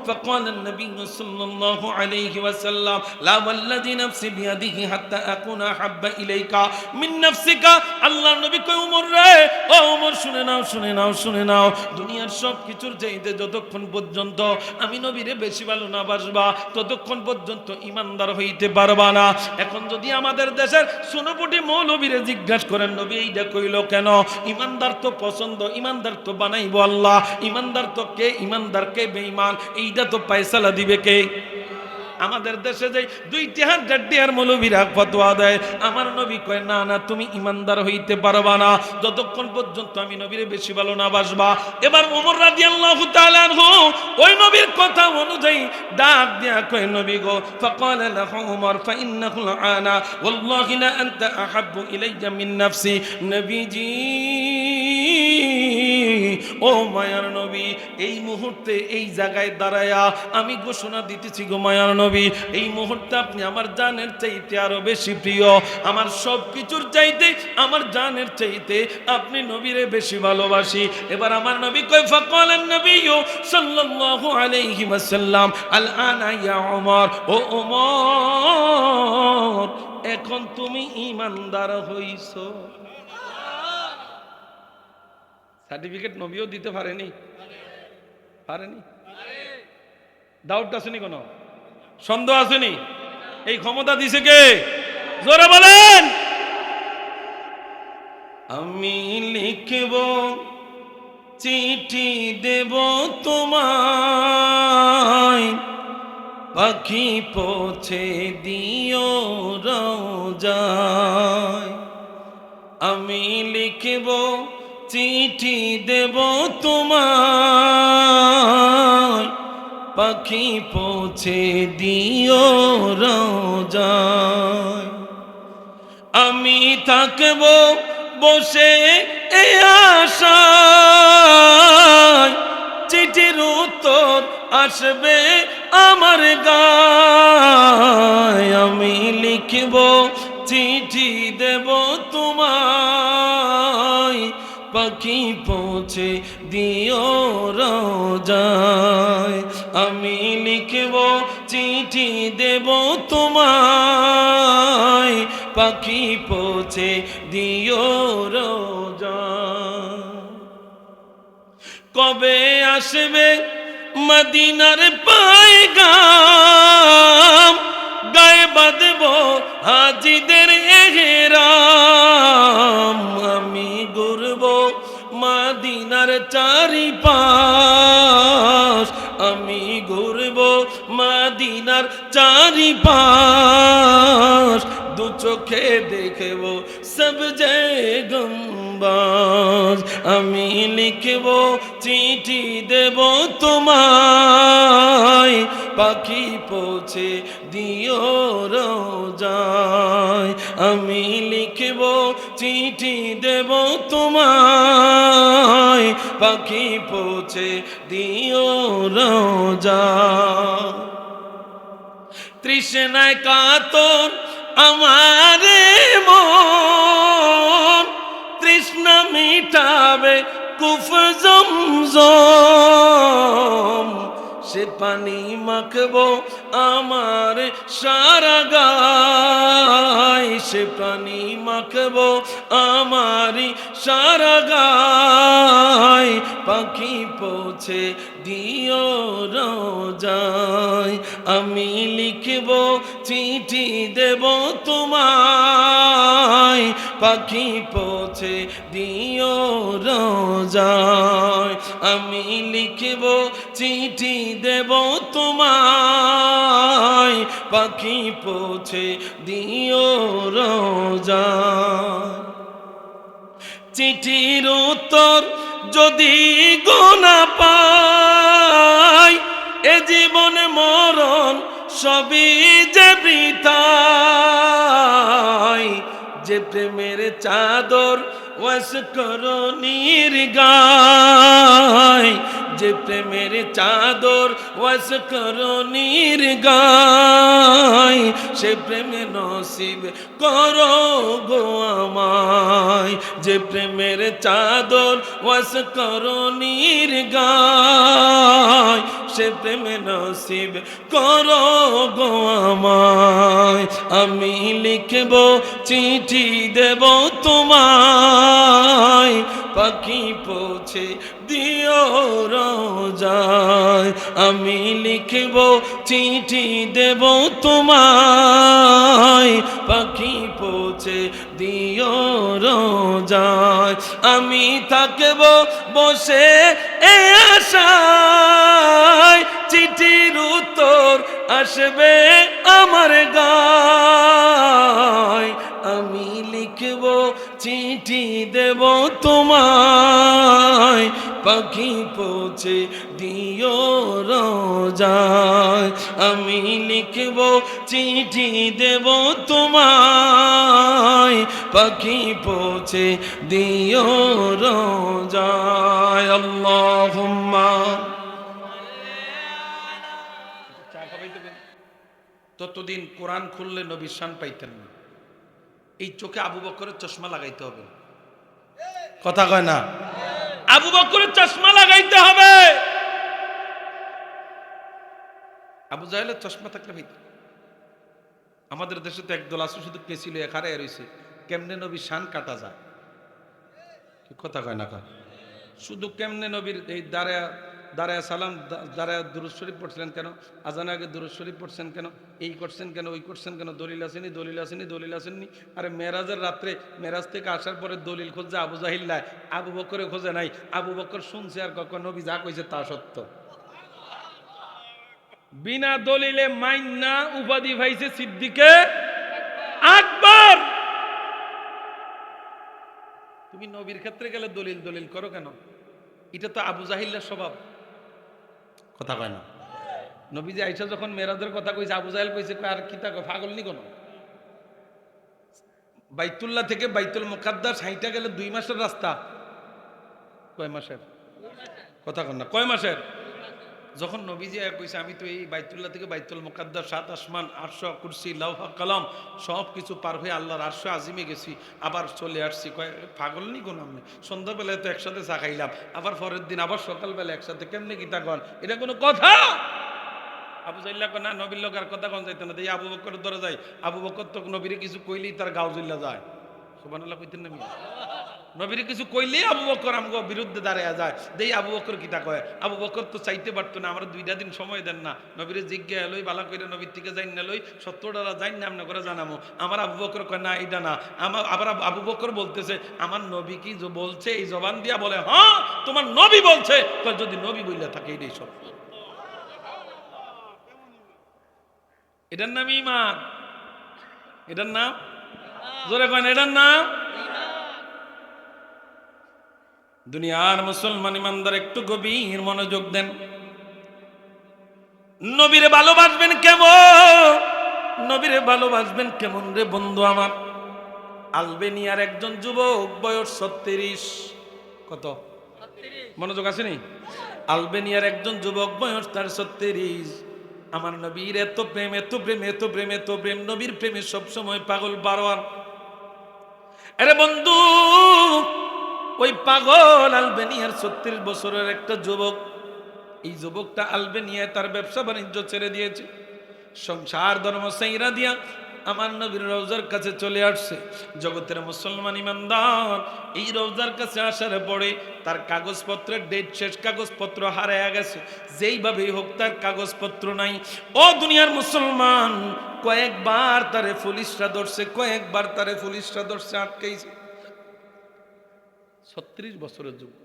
فقال النبي صلى الله عليه وسلم لا والذي نفسي بيده حتى أكون أحب إليك من نفسك। আল্লাহ নবী কয় ওমর রে, ও ওমর শুনে নাও, শুনে নাও, শুনে নাও, দুনিয়ার সব কিছুর চাইতে যতক্ষণ পর্যন্ত আমি নবীরে বেশি ভালো না বাসবা, ততক্ষণ পর্যন্ত পর্যন্ত ইমানদার হইতে পারবা না। এখন যদি আমাদের দেশের সোনপুটি মৌলবীরে জিজ্ঞাসা করেন নবী এইটা কইল কেন, ইমানদার তো পছন্দ, ইমানদার তো বানাইবো আল্লাহ, ইমানদার তো কে ইমানদার কে বেঈমান এইটা তো ফয়সালা দিবে কে? আমাদের দেশে যে 2-4 মৌলবীরা ফতোয়া দেয়, আমার নবী কয় না না তুমি ইমানদার হইতে পারবা না যতক্ষণ পর্যন্ত আমি নবীরে বেশি ভালো না বাসবা। এবার ওমর রাদিয়াল্লাহু তাআলা আনহু ওই নবীর কথা অনুযায়ী ডাক দিয়া কয় নবী গো, ফাকালা লাহু ওমর ফাইন্নাহু আনা ওয়াল্লাহি লা আনতা আহাব্বু ইলাইয়া মিন নাফসি। নবীজি ও মায়ার নবী, এই মুহূর্তে এই জায়গায় দাঁড়ায়া আমি ঘোষণা দিতেছি গো মায়ার নবী, এই মুহূর্তে আপনি আমার জানের চাইতে আরো বেশি প্রিয়, আমার সব কিছুর চাইতে আমার জানের চাইতে আপনি নবীরে বেশি ভালোবাসি। এবার আমার নবী কয় ফাকালান নবী সাল্লাল্লাহু আলাইহি ওয়াসাল্লাম আল আনা ইয়া ওমর, ও ওমর এখন তুমি ঈমানদার হইছো। সার্টিফিকেট নবীও দিতে পারেনি, পারেনি? ডাউট আসেনি, কোনো সন্দেহ আসেনি? এই ক্ষমতা দিছে কে? জোরে বলেন। আমি লিখব চিঠি দেব তোমায়, পাখি পৌঁছে দিও রোজায়। আমি লিখব চিঠি দেব তোমায়, পাখি পৌঁছে দিও রোজায়। আমি থাকব বসে এ আশায়, চিঠির উত্তর আসবে আমার গায়। আমি লিখব চিঠি দেব তোমায়, পাখি পৌঁছে দিও রোজায়। আমি লিখব চিঠি দেব তোমায়, পাখি পৌঁছে দিও রোজায়। কবে আসবে মদিনার পায়গাম, গায়ে বাঁধব হাজিদের এহরাম। আমি ঘুরব মদিনার চারিপাশ, আমি ঘুরব মদিনার চারিপাশ। দু চোখে দেখব সব গম্বাজ। আমি লিখব চিঠি দেব তোমায়, পাখি পৌঁছে দিও রোজায়। আমি লিখব চিঠি দেব তোমায়, পাখি পৌঁছে দিও রোজায়। তৃষ্ণায় কাতর আমারে মন, তৃষ্ণা মিটাবে কুফ জমজম। সে পানি মাখবো আমার সারা গায়, সে পানি মাখবো আমারি সারা গায়। পাখি পৌঁছে দিও রোজায়। আমি লিখব চিঠি দেব তোমায়, পাখি পৌঁছে দিও রোজায়। আমি লিখব চিঠি দেব তোমায়, পাখি পৌঁছে দিও রোজায়। চিঠির উত্তর যদি গোনা পাই, এ জীবন মরণ সবই যে বৃথায়। যে প্রেমের চাদর ওয়াস করণীর গায়, যে প্রেমের চাদর ওয়াস করণীর গায়। সে প্রেমে নসিব করো গো আমায়, যে প্রেমের চাদর ওয়াস করণীর গায়। সে প্রেমে নসিব করো গো আমায়। আমি লিখব চিঠি দেব তোমায়, পাখি পৌঁছে দিও রোজায়, আমি লিখব চিঠি দেব তোমায়, পাখি পৌঁছে দিও রোজায়। আমি থাকব বসে এ আশায়, চিঠির উত্তর আসবে আমার গায়। আমি লিখব চিঠি দেব তোমায়, পাখি পৌঁছে দিও রোজায়। আমি লিখব চিঠি দেব তোমায়, পাখি পৌঁছে দিও রোজায়। আল্লাহুম্মা। ততদিন কোরআন খুললে নবীর শান পাইতেন না। এই চোখে আবু বকরের চশমা লাগাইতে হবে। কথা কয় না? আবু বকরের চশমা লাগাইতে হবে। আবু জাহেলের চশমা থাকলে ভাই, আমাদের দেশে তো একদল আছে শুধু পেছিল এখানে রয়েছে, কেমনে নবীর শান কাটা যায়। কথা কয় না? কয় শুধু কেমনে নবীর এই দাঁড়ায় সালাম, দাঁড়ায় দুরূদ শরীফ পড়ছিলেন কেন, আজান আগে দুরূদ শরীফ পড়ছেন কেন, এই করছেন কেন, ওই করছেন কেন, দলিল আসেনি, দলিল আসেনি, দলিল আসেননি। আরে মেরাজের রাত্রে, মেরাজ থেকে আসার পরে দলিল খুঁজছে আবু জাহিল্লায়, আবু বকরে খোঁজে নাই। আবু বকর শুনছে আর কখন নবী যা কইছে তা সত্য। বিনা দলিলে মাইন্না উপাধি পাইছে সিদ্দিকে আকবর। তুমি নবীর ক্ষেত্রে গেলে দলিল দলিল করো কেন? এটা তো আবু জাহিল্লার স্বভাব। কথা কয় না? নবীজি আয়েশা যখন মেরাজের কথা কইছে, আবু জাহেল কইছে আর কি তা পাগল নি কোন? বাইতুল্লাহ থেকে বাইতুল মুকাদ্দাস হাইটা গেলে 2 মাসের রাস্তা। কয় মাসের? কথা কন না, কয় মাসের? যখন নবীজি কইছে আমি তো এই বাইতুল্লাহ থেকে বাইতুল মুকাদ্দাস 7 আসমান, আরশ, কুরসি, লৌহ, কলম সব কিছু পার হয়ে আল্লাহর আরশে আজিমে গেছি, আবার চলে আসছি। কয় পাগল নি কোন? আমি সন্ধ্যাবেলায় তো একসাথে চা খাইলাম, আবার পরের দিন আবার সকালবেলা একসাথে, কেমনে গীতা কন? এটা কোনো কথা? আবু জাহিল্লা কয় না, নবীর লোক আর কথা কন যাইতে না। এই আবু বকরের ধরে যায়, আবু বকর তো নবীরে কিছু কইলেই তার গাও জ্বল্লা যায়। সুবহানাল্লাহ কইতেন না? নবীরে কিছু কইলেই আবু বকর আমগো বিরুদ্ধে দাঁড়ায় যায়। দেই আবু বকর কিতা কয়? আবু বকর তো চাইতে পারতো না, আমরা 2টা দিন সময় দেন না, নবীরে জিজ্ঞা লই বালা কইরা নবীর থেকে যাই না লই 70 যাই না আমনে করে জানামো। আমার আবু বকর কয় না এটা না। আবার আবু বকর বলতেছে আমার নবী কি বলছে, এই জবান দিয়া বলে হ্যাঁ তোমার নবী বলছে। কয় যদি নবী বইলা থাকে এটাই সত্য। এটার নাম ঈমান। এটার নাম জোরে কয় না, এটার নাম। দুনিয়ার মুসলমান ইমানদার একটু গভীর মনোযোগ দেন। নবীরে ভালোবাসবেন কেমন? নবীরে ভালোবাসবেন কেমন রে বন্ধু আমার? আলবেনিয়ার একজন যুবক, বয়স 36। কত? মনোযোগ আসেনি? আলবেনিয়ার একজন যুবক, বয়স তার 36। আমার নবীর এত প্রেম, এত প্রেম, এত প্রেম, এত প্রেম, নবীর প্রেমে সবসময় পাগল বারোয়ার। আরে বন্ধু, ওই পাগল আলবেনিয়ার 36 বছরের একটা যুবক, এই যুবকটা আলবেনিয়ায় তার ব্যবসা বাণিজ্য ছেড়ে দিয়েছে, সংসার ধর্ম সাইরা দিয়া আমার নবীর রওজার কাছে চলে আসছে। জগতের মুসলমান ইমানদার এই রওজার কাছে আসার পরে তার কাগজপত্রের ডেট শেষ, কাগজপত্র হারায়া গেছে, যেইভাবেই হোক তার কাগজপত্র নাই। ও দুনিয়ার মুসলমান, কয়েকবার তারে পুলিশরা ধরছে, কয়েকবার তারে পুলিশরা ধরছে, আটকাইছে। 36 বছরের যুবক,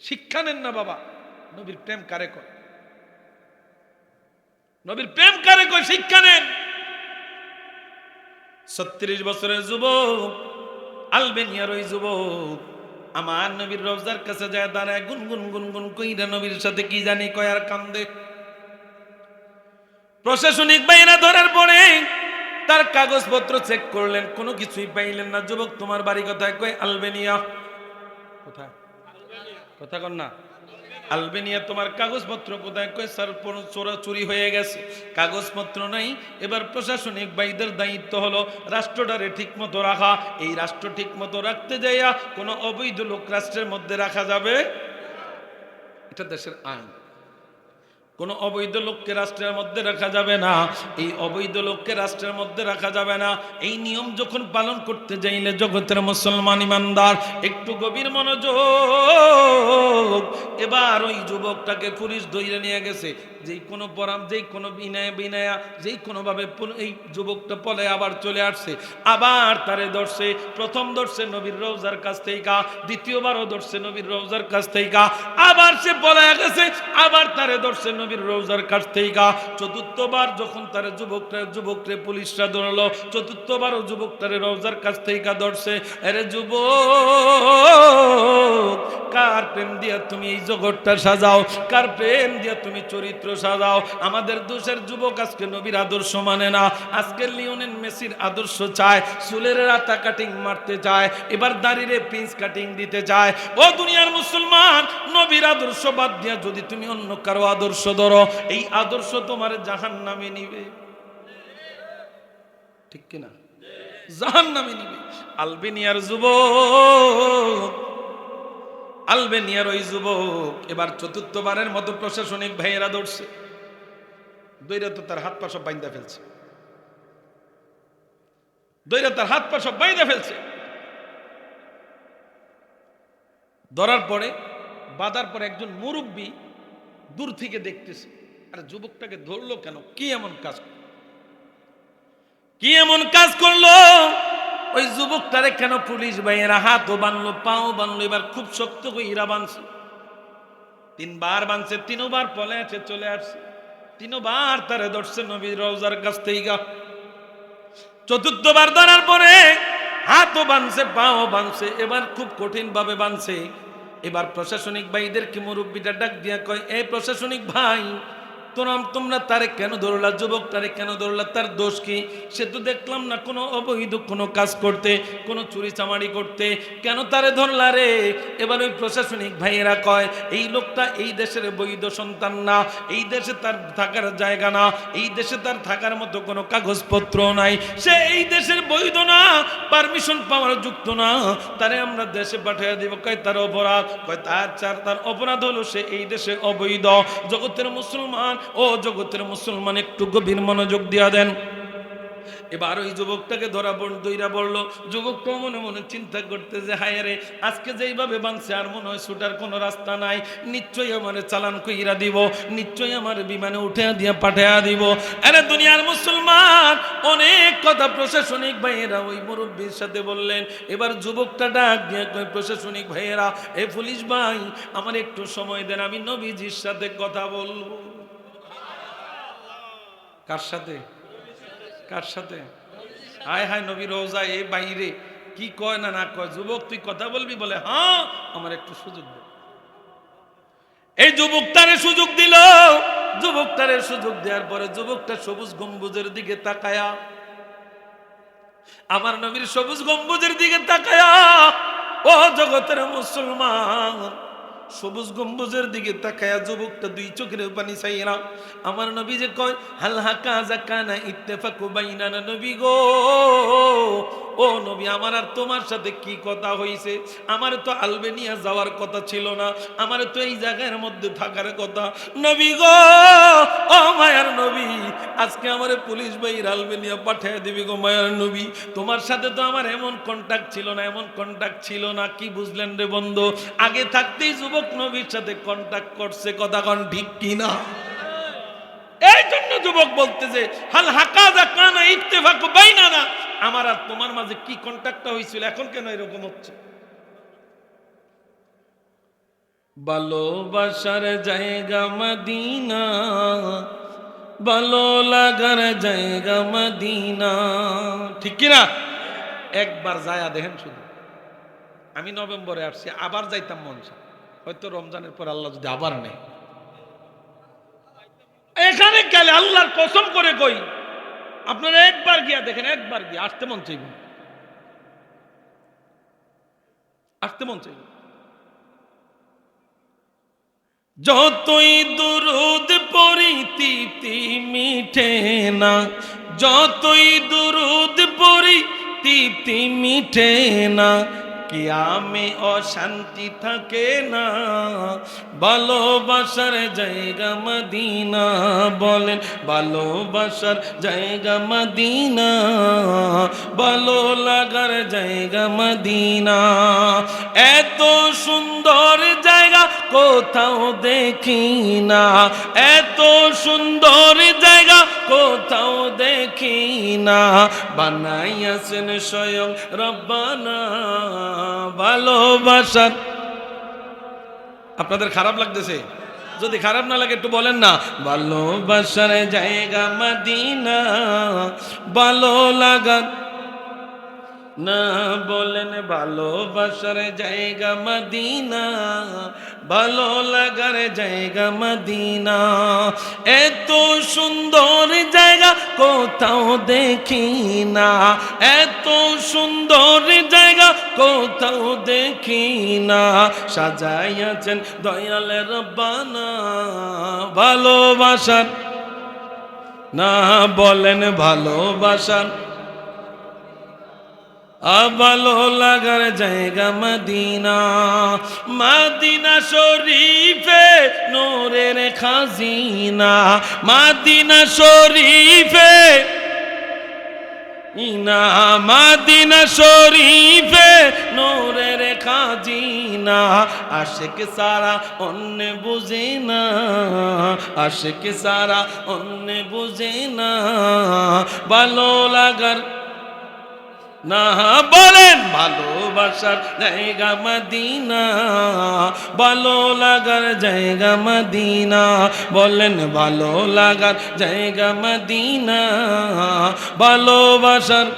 শিক্ষা নেন না বাবা। নবীর প্রেম কারে কয়? নবীর প্রেম কারে কয়? শিক্ষা নেন। 36 বছরের যুবক, আলবেনিয়ার ওই যুবক আমার নবীর রওজার কাছে যায় দাঁড়ায়, গুনগুন গুনগুন কইরা নবীর সাথে কি জানি কয় আর কান্দে। প্রশাসনিক বাইরা ধরার পরে তার কাগজপত্র চেক করলেন, কোনো কিছুই পাইলেন না। যুবক তোমার বাড়ি কোথায়? কয় আলবেনিয়া। কোথায়? কথা কন না। আলবেনিয়া। তোমার কাগজপত্র কোথায়? কয় স্যার চোরাচুরি হয়ে গেছে, কাগজপত্র নাই। এবার প্রশাসনিক বাইদের দায়িত্ব হলো রাষ্ট্রটারে ঠিক মতো রাখা। এই রাষ্ট্র ঠিক মতো রাখতে যাইয়া কোনো অবৈধ লোক রাষ্ট্রের মধ্যে রাখা যাবে, এটা দেশের আইন। কোনো অবৈধ লোককে রাষ্ট্রের মধ্যে রাখা যাবে না, এই অবৈধ লোককে রাষ্ট্রের মধ্যে রাখা যাবে না। এই নিয়ম যখন পালন করতে যাইলে জগতের মুসলমান ইমানদার একটু গভীর মনোযোগ। এবার ওই যুবকটাকে পুলিশ ধরে নিয়ে গেছে, যেই কোনো পরাম, যেই কোনো বিনায়া যেই কোনোভাবে এই যুবকটা পলে আবার চলে আসছে, আবার তারে ধরছে। প্রথম ধরছে নবীর রওজার কাছ থেকে, দ্বিতীয়বারও ধরছে নবীর রওজার কাছ থেকে, আবার সে পলায় গেছে, আবার তারে ধরছে নবীর রওজার কাছ থেকে। চতুর্থবার যখন তারে যুবকরে পুলিশরা ধরলো, চতুর্থবারও যুবকটারে রওজার কাছ থেকে ধরছে। আরে যুবক, কার প্রেম দিয়া তুমি এই জগৎটা সাজাও? কার প্রেম দিয়া তুমি চরিত্র সাজাও? আমাদের দেশের যুবক আজকে নবীর আদর্শ মানে না, আজকে লিওনেল মেসির আদর্শ চায়, চুলের রাতা কাটিং মারতে চায়, এবার দাড়িরে পিঞ্চ কাটিং দিতে চায়। ও দুনিয়ার মুসলমান, নবীর আদর্শ বাদ দিয়া যদি তুমি অন্য কারো আদর্শ ধরো, এই আদর্শ তোমার জাহান্নামে নিবে। ঠিক কিনা? জাহান্নামে নিবে। আলবেনিয়ার যুবক, আলবেনিয়ার ওই যুবক এবার চতুর্থবারের মতো প্রশাসনিক ভাইয়েরা ধরছে, দৈরা তো তার হাত পা সব বাইন্দা ফেলছে, দৈরা তার হাত পা সব বাইন্দা ফেলছে। ধরার পরে, বাঁধার পরে একজন মুরব্বী দূর থেকে দেখতেছে, আরে যুবকটাকে ধরলো কেন? কি এমন কাজ, কি এমন কাজ করলো? ওই যুবকটারে কেন পুলিশ ভাইয়েরা হাতও বানলো, পাও বানলো, এবার খুব শক্ত করে ইরা বানছে। তিনবার বানছে, তিনবার পলে আছে চলে আসছে, তিনবার তারে ধরছে নবীর রওজার কাছ থেকে। চতুর্থবার ধরার পরে হাতও বানছে, পাও বানছে, এবার খুব কঠিন ভাবে বানছে। এবার প্রশাসনিক ভাইদেরকে মুরব্বীটা ডাক দিয়া কয়, এই প্রশাসনিক ভাই, তোমরা তারে কেন ধরলা? যুবকটারে কেন ধরলা? তার দোষ কি? সে তো দেখলাম না কোনো অবৈধ কোনো কাজ করতে, কোনো চুরি চামারি করতে, কেন তারে ধরলা রে? এবার ওই প্রশাসনিক ভাইয়েরা কয়, এই লোকটা এই দেশের বৈধ সন্তান না, এই দেশে তার থাকার জায়গা না, এই দেশে তার থাকার মতো কোনো কাগজপত্র নাই, সে এই দেশের বৈধ না, পারমিশন পাওয়ার যুক্ত না, তারে আমরা দেশে পাঠিয়ে দিব। কয় তার অপরাধ? কয় তার অপরাধ হলো সে এই দেশে অবৈধ। জগতের মুসলমান, ও জগতের মুসলমান, একটু গভীর মনোযোগ দিয়া দেন। এবার ওই যুবকটাকে দইরা বললো। যুবকটা মনে মনে চিন্তা করতে যে হায় রে, আজকে যেইভাবে বাংছে আর মনে হয় ছুটার কোনো রাস্তা নাই, নিশ্চয়ই আমার চালান কইরা দিব, নিশ্চয়ই আমার বিমানে উঠে দিয়ে পাঠাইয়া দিব। আরে দুনিয়ার মুসলমান, অনেক কথা প্রশাসনিক ভাইয়েরা ওই মুরব্বীর সাথে বললেন। এবার যুবকটা ডাক দিয়ে কই, প্রশাসনিক ভাইয়েরা, এ পুলিশ ভাই, আমার একটু সময় দেন, আমি নবীজির সাথে কথা বলবো। কার সাথে? কার সাথে? হায় হায়, নবী রওজা এ বাইরে কি কয় না না কয়। যুবক তুই কথা বলবি? বলে হ্যাঁ, আমার একটু সুযোগ দে। এই যুবকটারে সুযোগ দিল। যুবকটারে সুযোগ দেওয়ার পরে যুবকটা সবুজ গম্বুজের দিকে তাকায়া, আমার নবীর সবুজ গম্বুজের দিকে তাকায়া, ও জগতের মুসলমান, সবুজ গম্বুজের দিকে তাকায়া যুবকটা দুই চোখের পানি চাইরা আমার নবী যে কয়, হাল হাকা জাকানা ইত্তেফাকু বাইনানা, নবী গো, ও নবী, আমার আর তোমার সাথে কি কথা হইছে? আমার তো আলবেনিয়া যাওয়ার কথা ছিল না, আমার তো এই জায়গার মধ্যে থাকার কথা। নবী গো, ও মায়ার নবী, আজকে আমারে পুলিশ ভাইয়ের আলবেনিয়া পাঠিয়ে দিবি গো মায়ার নবী। তোমার সাথে তো আমার এমন কন্টাক্ট ছিল না, এমন কন্টাক্ট ছিল না। কি বুঝলেন রে বন্ধু? আগে থাকতেই যুবক নবীর সাথে কন্টাক্ট করছে, কথা কন ঠিক কিনা? এই জন্য যুবক বলতে যে হাল হাকাজা কানা ইত্তেফাকু বাইনানা, আমার আর তোমার মাঝে কি কন্টাক্টটা হয়েছিল, এখন কেন এরকম হচ্ছে? ভালোবাসার জায়গা মদিনা, ভালো লাগার জায়গা মদিনা, ঠিক কিনা? একবার যায়া দেখেন শুধু। আমি নভেম্বরে আসছি, আবার যাইতাম মন চায়, হয়তো রমজানের পর আল্লাহ যদি আবার নেই। এখানে গেলে আল্লাহর কসম করে কই, আপনারা একবার গিয়া দেখেন, একবার গিয়া আসতে মন চাইব, আসতে মন চাইব। যতই দুরুদ পড়ি তৃপ্তি মিঠে না, যতই দুরুদ পড়ি তৃপ্তি মিঠে না, কিয়ামে অশান্তি থাকে না, ভালোবাসার জায়গা মদিনা। বলেন ভালোবাসার জায়গা মদিনা, ভালো লাগার জায়গা মদিনা। এত সুন্দর জায়গা কোথাও দেখি না, এত সুন্দর জায়গা কোথাও দেখি না। বানাইয়াছেন স্বয়ং রব্বানা ভালোবাসার। আপনাদের খারাপ লাগতেছে? যদি খারাপ না লাগে একটু বলেন না, ভালোবাসার জায়গা মদিনা, ভালো লাগার না। বলেন ভালোবাসার জায়গা মদিনা, ভালো লাগার জায়গা মদিনা। এত সুন্দর জায়গা কোথাও দেখি না, এত সুন্দর জায়গা কোথাও দেখি না। সাজাইয়াছেন দয়াল রব্বানা ভালোবাসার না। বলেন ভালোবাসার ভালো লাগার জায়গা মদিনা। মদিনা শরীফে নূরের খাজিনা, মদিনা শরীফে ইনা, মদিনা শরীফে নূরের খাজিনা। আশিক সারা অন্য বুঝে না, আশিক সারা অন্য বুঝে না, ভালো লাগার না। বলেন ভালোবাসার জায়গা মদিনা, ভালো লাগার জায়গা মদিনা। বলেন ভালো লাগার জায়গা মদিনা, ভালোবাসার।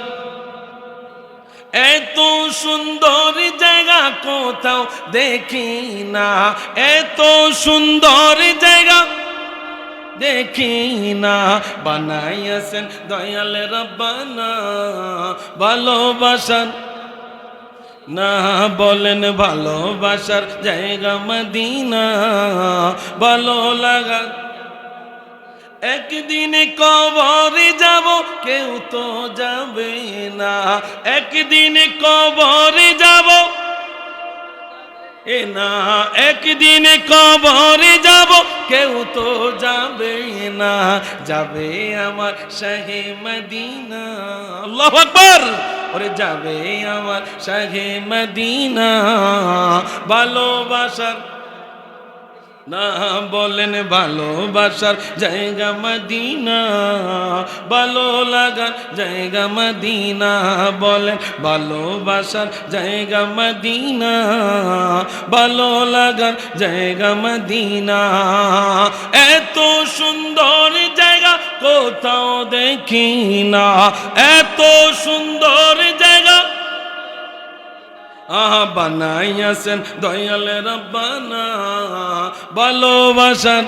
এত সুন্দর জায়গা কোথাও দেখি না, এত সুন্দর জায়গা দেখি না। বানাইয়াছেন দয়াল রব্বানা ভালোবাসার না। বলেন ভালোবাসার জায়গা মদিনা, ভালো লাগার। একদিন কবরে যাব কেউ তো যাবে না, একদিন কবরে যাব এ না, একদিন কবরে যাব কেউ তো যাবে না, যাবে আমার শাহে মদিনা। আল্লাহু আকবার। ওরে যাবে আমার শাহে মদিনা ভালোবাসার না। বলেন ভালোবাসার জায়গা মদিনা, ভালো লাগার জায়গা মদিনা। বলেন ভালোবাসার জায়গা মদিনা, ভালো লাগার জায়গা মদিনা। এত সুন্দর জায়গা কোথাও দেখি না, এত সুন্দর জায়গা বানাইয়াছেন দয়াল রব্বানা ভালোবাসার।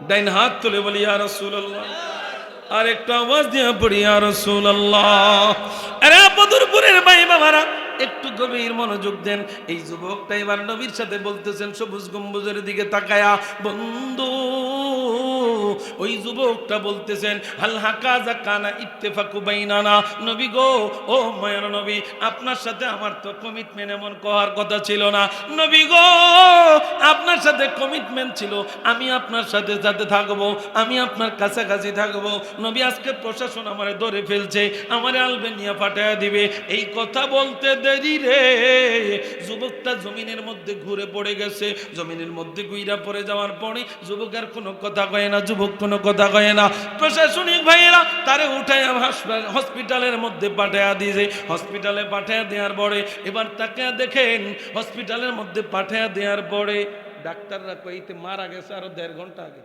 ডাইন হাত তুলে বলি ইয়া রাসূলুল্লাহ, আর একটা আওয়াজ দিয়ে পড়ি ইয়া রাসূলুল্লাহ। আরে বদরপুরের ভাই বাবারা একটু গভীর মনোযোগ দেন। এই যুবকটা এবার নবীর সাথে বলতেছেন সবুজ গম্বুজের দিকে তাকায়া, বন্ধু ওই যুবকটা বলতেছেন হাল হাকাযা কানা ইত্তেফাকু বাইনানা। নবী গো, ও মায়ার নবী, আপনার সাথে আমার তো কমিটমেন্ট এমন করার কথা ছিল না। নবী গো, আপনার সাথে কমিটমেন্ট ছিল আমি আপনার সাথে সাথে থাকবো, আমি আপনার কাছাকাছি থাকবো। নবী আজকে প্রশাসন আমারে ধরে ফেলছে, আমারে আলবেনিয়া পাঠায়া দিবে। এই কথা বলতে দেরি রে যুবকটা জমিনের মধ্যে ঘুরে পড়ে গেছে। জমিনের মধ্যে গুইরা পড়ে যাওয়ার পরে যুবকের কোনো কথা কয় না, যুবক কোনো কথা কয় না। প্রশাসনিক ভাইয়েরা তারে উঠায় হসপিটালের মধ্যে পাঠায়া দিয়েছে। হসপিটালে পাঠায়া দেওয়ার পরে এবার তাকে দেখেন, হসপিটালের মধ্যে পাঠায়া দেওয়ার পরে ডাক্তাররা কইতে মারা গেছে আরো 1.5 ঘন্টা আগে।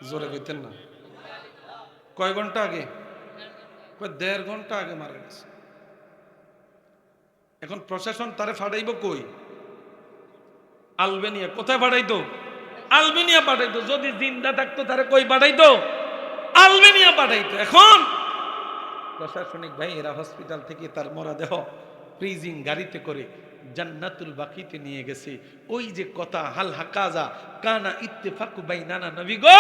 জোরে কইতেন না, কয় ঘন্টা আগে? 1.5 ঘন্টা আগে মারা গেছে। এখন প্রশাসন তারে ফাটাইব কই? আলবেনিয়া। কোথায় পাঠাইতো? আলবেনিয়া পাঠাইতো। যদি জিন্দা থাকতো তারে কই পাঠাইতো? আলবেনিয়া পাঠাইতো। এখন প্রশাসনিক ভাই এরা হসপিটাল থেকে তার মরা দেহ ফ্রিজিং গাড়িতে করে জান্নাতুল বাকিতে নিয়ে গেছে। ওই যে কথা হাল হাকাজা কানা ইত্তেফাকু বাইনানা নবী গো,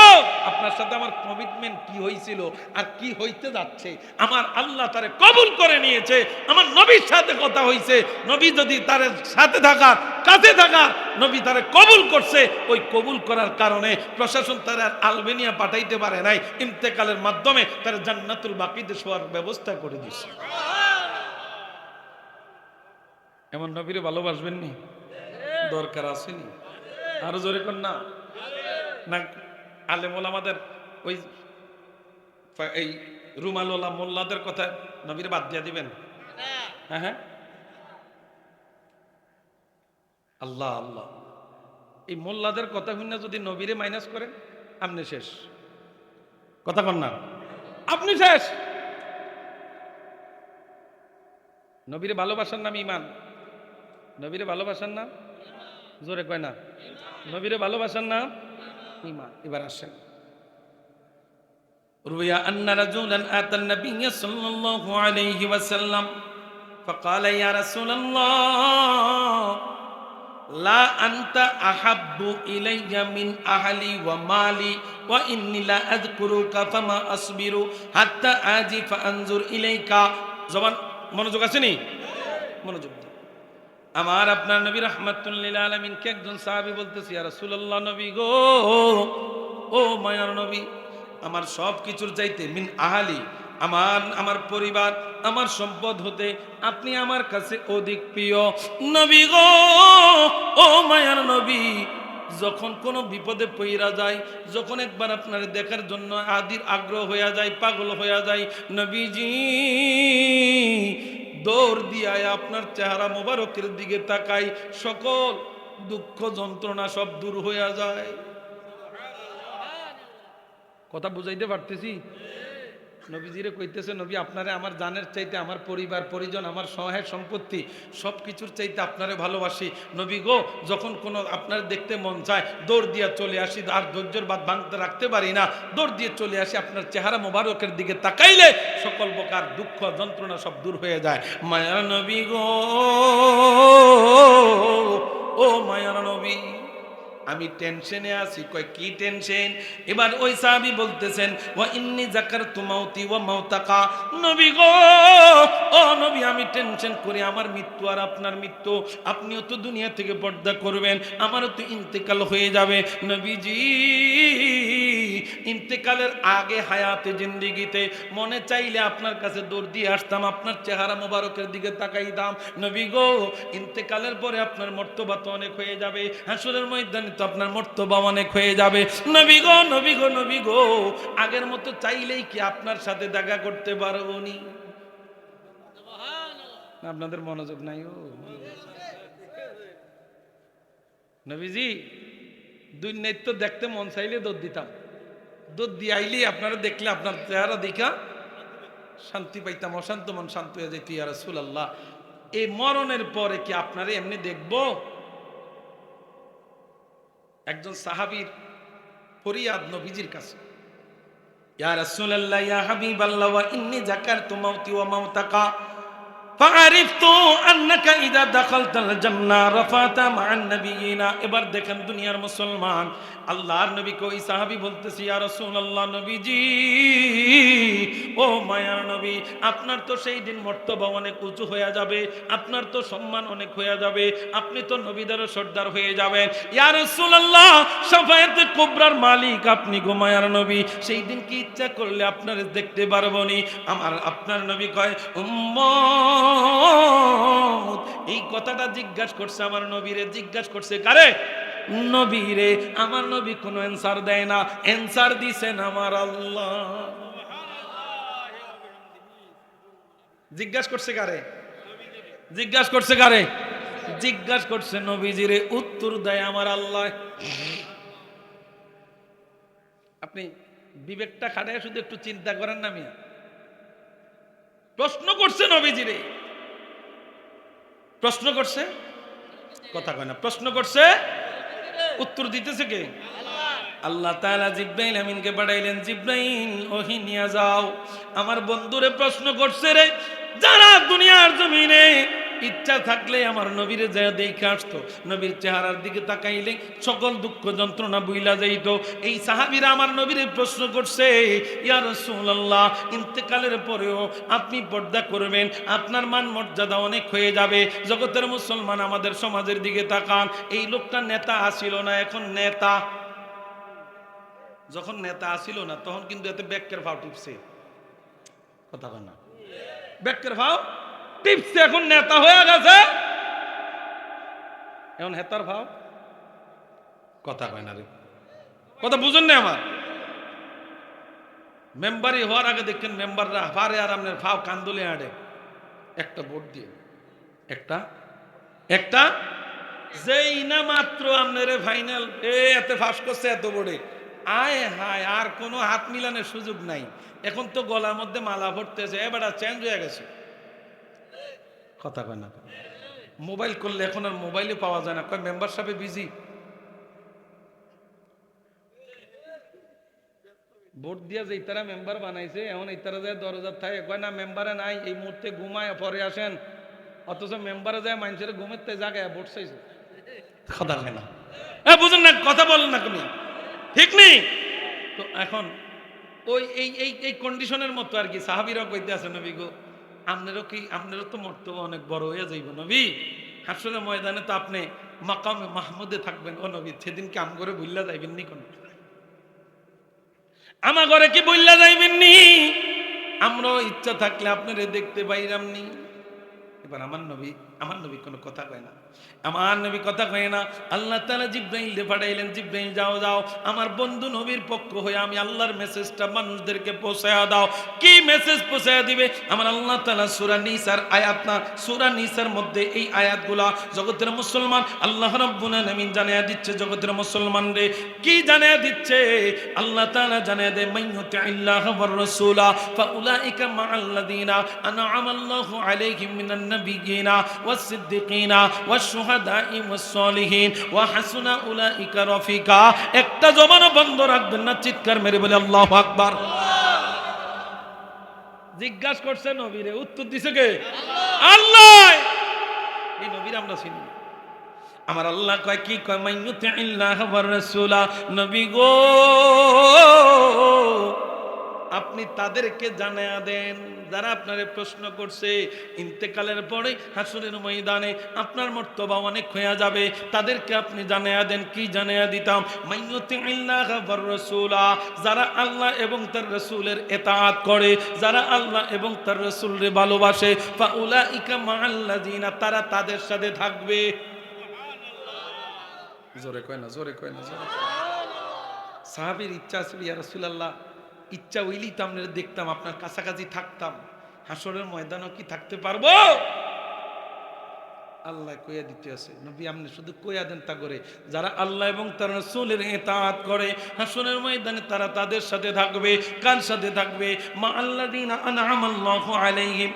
আপনার সাথে আমার কমিটমেন্ট কি হয়েছিল আর কি হইতে যাচ্ছে, আমার আল্লাহ তারে কবুল করে নিয়েছে। আমার নবীর সাথে কথা হয়েছে, নবী যদি তার সাথে থাকার কাছে থাকার নবী তারে কবুল করছে। ওই কবুল করার কারণে প্রশাসন তার আর আলবেনিয়া পাঠাইতে পারে নাই, ইন্তেকালের মাধ্যমে তার জান্নাতুল বাকিতে শোয়ার ব্যবস্থা করে দিয়েছে। এমন নবীরে ভালোবাসবেন নি? দরকার আসেনি? আরো জোরে কর না। না আলেমুল আমাদের ওই এই রুমালওয়ালা মোল্লাদের কথা নবীরে বাদ দিয়া দিবেন? হ্যাঁ হ্যাঁ, আল্লাহ আল্লাহ, এই মোল্লাদের কথা শুনে যদি নবীরে মাইনাস করেন আপনি শেষ। কথা কন না, আপনি শেষ। নবীরে ভালোবাসার নাম ইমান। নবীরে ভালোবাসার নাম, জোরে কয় না, নবীরে ভালোবাসার নাম ইমান। এবার আসেন, রুয়া আন্না রাজুলান আতান নবিয়্য সাল্লাল্লাহু আলাইহি ওয়াসাল্লাম فقال يا رسول الله لا أنت أحب إلي من أهلي ومالي وإني لا أذكرك فما أصبر حتى آجي فأنظر إليك। জবান মনোযোগ আছে নি? মনোযোগ। আমার আপনার নবী রাহমাতুল লিল আলামিন কে একজন সাহাবী বলতেছে, ইয়া রাসূলুল্লাহ, নবী গো, ও মায়ার নবী, আমার সব কিছুর চাইতে মিন আহালি, আমার পরিবার, আমার সম্পদ হতে আপনি আমার কাছে অধিক প্রিয়। নবী গো, ও মায়ার নবী, যখন কোনো বিপদে পইরা যায়, যখন একবার আপনার দেখার জন্য আদির আগ্রহ হয়ে যায়, পাগল হয়ে যায়, নবীজি দৌড় দিয়ে আপনার চেহারা মোবারকের দিকে তাকাই, সকল দুঃখ যন্ত্রণা সব দূর হয়ে যায়। কথা বুঝাইতে পারতেছি? নবীজিরে কইতেছে, নবী আপনারে আমার জানের চাইতে আমার পরিবার পরিজন, আমার সহায় সম্পত্তি সব কিছুর চাইতে আপনারে ভালোবাসি। নবী গো, যখন কোনো আপনার দেখতে মন চায় দৌড় দিয়া চলে আসি, আর ধৈর্যের বাদ ভাঙতে রাখতে পারি না, দৌড় দিয়ে চলে আসি, আপনার চেহারা মোবারকের দিকে তাকাইলে সকল প্রকার দুঃখ যন্ত্রণা সব দূর হয়ে যায়। মায়ার নবী গো, ও মায়ার নবী, আমি টেনশনে আছি। কয় কি টেনশন? এবার ওই সাহাবী বলতেছেন, ওয়া ইন্নী যাকারতু মাউতি ওয়া মাউতাকা। নবী গো, ও নবী, আমি টেনশন করি আমার মৃত্যু আর আপনার মৃত্যু। আপনিও তো দুনিয়া থেকে পর্দা করবেন, আমারও তো ইন্তেকাল হয়ে যাবে। নবীজি ইন্তেকালের আগে হায়াতে জিন্দেগিতে মনে চাইলে আপনার কাছে দৌড় দিয়ে আসতাম, আপনার চেহারা মোবারকের দিকে তাকাইতাম। নবী গো, ইন্তেকালের পরে আপনার মর্তবা তো অনেক হয়ে যাবে, হাসরের ময়দানে তো আপনার মর্তবা অনেক হয়ে যাবে। নবী গো, নবী গো, নবী গো, আগের মতো চাইলেই কি আপনার সাথে দেখা করতে পারবো নি? আপনাদের মনোযোগ নাই। ও নবীজি, দুই নেত্য দেখতে মন চাইলে দৌড় দিতাম, দৌড় দিয়ে আইলি আপনারা দেখলে আপনার চেহারা দেখা শান্তি পাইতাম, অশান্ত মন শান্ত হয়ে যেত। ইয়া রাসূলুল্লাহ, এই মরণের পরে কি আপনারা এমনি দেখবো? একজন সাহাবীর ফরিয়াদ নবীজির কাছে, ইয়া রাসূলুল্লাহ, ইয়া হাবিবাল্লাহ, ওয়া ইন্নী যাকারতু মাউতি ওয়া মাউতাকা ফাআরিফতু আন্নাকা ইযা দাখালতাল জান্নাহ রাফাতা মা'আন নাবিয়িনা। এবার দেখেন দুনিয়ার মুসলমান, আল্লাহর নবী কই সাহাবী বলতেছি, ইয়া রাসূলুল্লাহ, নবীজি, ও মায়ার নবী, আপনার তো সেই দিন মর্তবা অনেক উঁচু হয়ে যাবে, আপনার তো সম্মান অনেক হয়ে যাবে, আপনি তো নবীদেরও সর্দার হয়ে যাবেন। ইয়া রাসূলুল্লাহ, শাফায়াতে কুবরার মালিক আপনি গো মায়ার নবী, সেই দিন কি ইচ্ছা করলে আপনার দেখতে পারবো নি? আপনার নবী কয়, উম্মত, এই কথাটা জিজ্ঞাসা করছে আমার নবীরে, জিজ্ঞাসা করছে কারে? নবীরে। আমার নবী কোনো অ্যানসার দেয় না, অ্যানসার দিছেন আমার আল্লাহ। জিজ্ঞাসা করছে কারে? জিজ্ঞাসা করছে কারে? জিজ্ঞাসা করছে নবীজিরে, উত্তর দেয় আমার আল্লাহ। আপনি বিবেকটা খাটায় শুধু একটু চিন্তা করেন না মিয়া। প্রশ্ন করছে নবীজিরে, প্রশ্ন করছে, কথা কয় না, প্রশ্ন করছে, উত্তর দিতেছে কে? আল্লাহ তাআলা জিবরাইল আমিনকে পাঠাইলেন, জিবরাইল ওহী নিয়ে যাও, আমার বন্ধুরে প্রশ্ন করছে রে, যারা দুনিয়ার জমিনে ইচ্ছা থাকলে আমার নবীরে যা দেখে আসতো, নবীর চেহারার দিকে তাকাইলে সকল দুঃখ যন্ত্রণা বুইলা যাইত। এই সাহাবীরা আমার নবীরে প্রশ্ন করছে, ইয়া রাসূলুল্লাহ, ইন্তেকালের পরেও আপনি পর্দা করবেন, আপনার মান মর্যাদা অনেক হয়ে যাবে। জগতের মুসলমান আমাদের সমাজের দিকে তাকান, এই লোকটা নেতা আসিল না, এখন নেতা। যখন নেতা আসিল না তখন কিন্তু এতে ব্যাক্যের ভাব টিপছে, কথা বল না, ব্যাক্যের ভাব টিপছে, এখন নেতা হয়ে গেছে, এখন হেতার ভাব, কথা কয় না রে, কথা বুঝুন না আমার। মেম্বারি হওয়ার আগে দেখেন মেম্বাররা পারে আর আপনার ভাব কান্দুলে আড়ে একটা ভোট দিয়ে, একটা একটা যেই না মাত্র আপনার ফাইনাল এতে ফাঁস করছে এত বড়ে, আয় হায় আর কোনো হাত মিলানোর সুযোগ নাই। এখন তো গলার মধ্যে মালা ভরতেছে, এবারে চেঞ্জ হয়ে গেছে, কথা কয় না। মোবাইল করলে এখন আর মোবাইলে পাওয়া যায় না, কয় মেম্বার সাহেব বিজি, ভোট দিয়া যে তারা মেম্বার বানাইছে এখন এই তারা যায় দরজার থাকে, কয় না মেম্বারে নাই, এই মুহূর্তে ঘুমায় পরে আসেন, অথচ মেম্বারে যায় মানুষের ঘুমের জায়গায় ভোট চাইছে, কথা হয় না, বুঝুন না, কথা বলেন না তুমি, ঠিক নেই তো। এখন ওই এই এই এই কন্ডিশনের মতো আর কি সাহাবীরা কইতে আছে, নবী গো আপনারও কি, আপনারও তো মর্তবা অনেক বড় হয়ে যাইব নবী, হাসরের ময়দানে তো আপনি মাকামে মাহমুদে থাকবেন, ও নবী সেদিন কি আম করে ভুল্লা যাইবেন নি, কোন আমার ঘরে কি বললা যাইবেন নি, আমরাও ইচ্ছা থাকলে আপনারে দেখতে পাইরাম নি। এবার আমার নবী কোনো কথা কয় না, আমার নবী কথা কয় না। আল্লাহ তাআলা জিবরাইল পাঠাইলেন, জিবরাইল যাও যাও আমার বন্ধু নবীর পক্ষ হয়ে আমি আল্লাহর মেসেজটা মানুষদেরকে পৌঁছায়া দাও। কি মেসেজ পৌঁছায়া দিবে? আমার আল্লাহ তাআলা সূরা নিসার আয়াত না, সূরা নিসার মধ্যে এই আয়াতগুলা জগতের মুসলমান আল্লাহ রাব্বুল আলামিন জানায়া দিচ্ছে, জগতের মুসলমান রে কি জানায়া দিচ্ছে? আল্লাহ তাআলা জানায়া দেয়, মাইয়ুতিল্লাহ ওয়ার রাসূলা ফাউলাইকা মাআল্লাযিনা আনআমা আল্লাহু আলাইহিম মিনান নাবিয়্যিনা ওয়াস-সিদ্দিকিনা ওয়াশ-শুহাদাই ওয়াস-সালিহিন ওয়া হাসুনা উলাইকা রাফিকা। একটা জবানও বন্ধ রাখবেন না, চিৎকার মেরে বলে আল্লাহু আকবার। জিজ্ঞাসা করছে নবীরে, উত্তর দিছে কে? আল্লাহ। এই নবীর আমরা চিনি। আমার আল্লাহ কয় কি কয়, মাইয়ুতিল্লাহ ওয়ার রাসূলা, নবী গো আপনি তাদেরকে জানায়া দেন যারা আপনারে প্রশ্ন করছে ইন্তেকালের পরে হাসরের ময়দানে আপনার মর্তবা অনেক হয়ে যাবে, তাদেরকে আপনি জানায়া দেন। কি জানায়া দিতাম? মাইয়ুতিল্লাহ ওয়ার রাসূলা, যারা আল্লাহ এবং তার রাসূলের ইতাআত করে, যারা আল্লাহ এবং তার রাসূলকে ভালোবাসে, ফাউলাইকা মাআল্লাযিনা, তারা তাদের সাথে থাকবে। জোরে কয় না, জোরে কয় না, জোরে। সাহাবীর ইচ্ছা ছিল, ইয়া রাসূলুল্লাহ ইচ্ছা হইলেই তো আমরা দেখতাম, আপনার কাছাকাছি থাকতাম, হাসরের ময়দানও কি থাকতে পারবো? আল্লাহ কইয়া দিতে আছে, নবী আপনি শুধু কইয়া দেন তা করে যারা আল্লাহ এবং তার রাসূলের ইতাআত করে হাসরের ময়দানে তারা তাদের সাথে থাকবে। কার সাথে থাকবে? মা আল্লাযিনা আনআমা আল্লাহু আলাইহিম।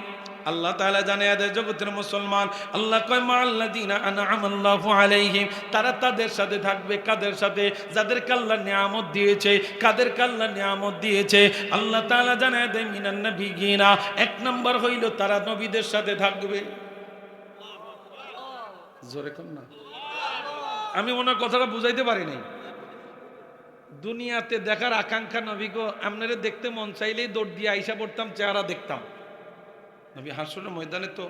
আল্লাহ তাআলা জানায়া দেয় জগতের মুসলমান, আল্লাহ কয় মা আল্লাযিনা আনআমা আল্লাহু আলাইহিম, তারা তাদের সাথে থাকবে। কাদের সাথে? যাদেরকে আল্লাহ নিয়ামত দিয়েছে। কাদেরকে আল্লাহ নিয়ামত দিয়েছে? আল্লাহ তাআলা জানায়া দেয় মিনান নাবিয়িনা, এক নাম্বার হইল তারা নবীদের সাথে থাকবে। জোরে কোন না, আমি মনে হয় কথাটা বুঝাইতে পারি নাই। দুনিয়াতে দেখার আকাঙ্ক্ষা নবী গো, আপনারে দেখতে মন চাইলেই দৌড় দিয়ে আইসা পড়তাম, চেহারা দেখতাম। নবী হাসরের ময়দানে তো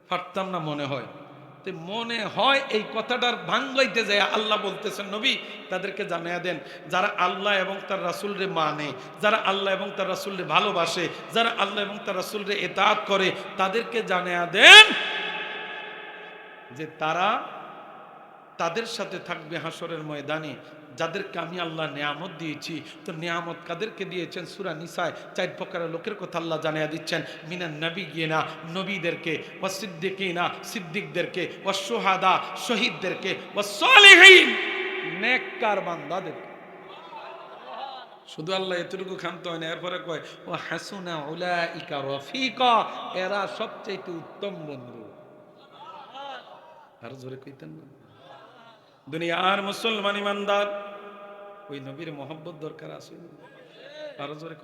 পারতাম না মনে হয়, তো মনে হয় এই কথাটার ভাঙ্গাইতে যায় আল্লাহ বলতেছেন নবী তাদেরকে জানায়া দেন যারা আল্লাহ এবং তার রাসূলরে মানে, যারা আল্লাহ এবং তার রাসূলরে ভালোবাসে, যারা আল্লাহ এবং তার রাসূলরে ইতাআত করে, তাদেরকে জানায়া দেন যে তারা তাদের সাথে থাকবে হাসরের ময়দানে, যাদেরকে আমি আল্লাহ নিয়ামত দিয়েছি। তো নিয়ামত কাদেরকে দিয়েছেন? সূরা নিসায় 4 প্রকারের লোকের কথা আল্লাহ জানায়া দিচ্ছেন। মিনান নাবিয়িনা, নবীদেরকে, ওয়াস সিদ্দিকিনা, সিদ্দিকদেরকে, ওয়াস শুহাদা, শহীদদেরকে, ওয়াস সালিহিন, নেককার বান্দাদের। শুধু আল্লাহ এতটুকু খামতে হয় না, এরপরে কয় ও হাসুনা উলাইকা রফিকা, এরা সবচেয়ে উত্তম বন্ধু। আর জোরে কইতেন না? দুনিয়ার মুসলমান ইমানদার ওই নবীর মহব্বত দরকার আছে। আর জোরে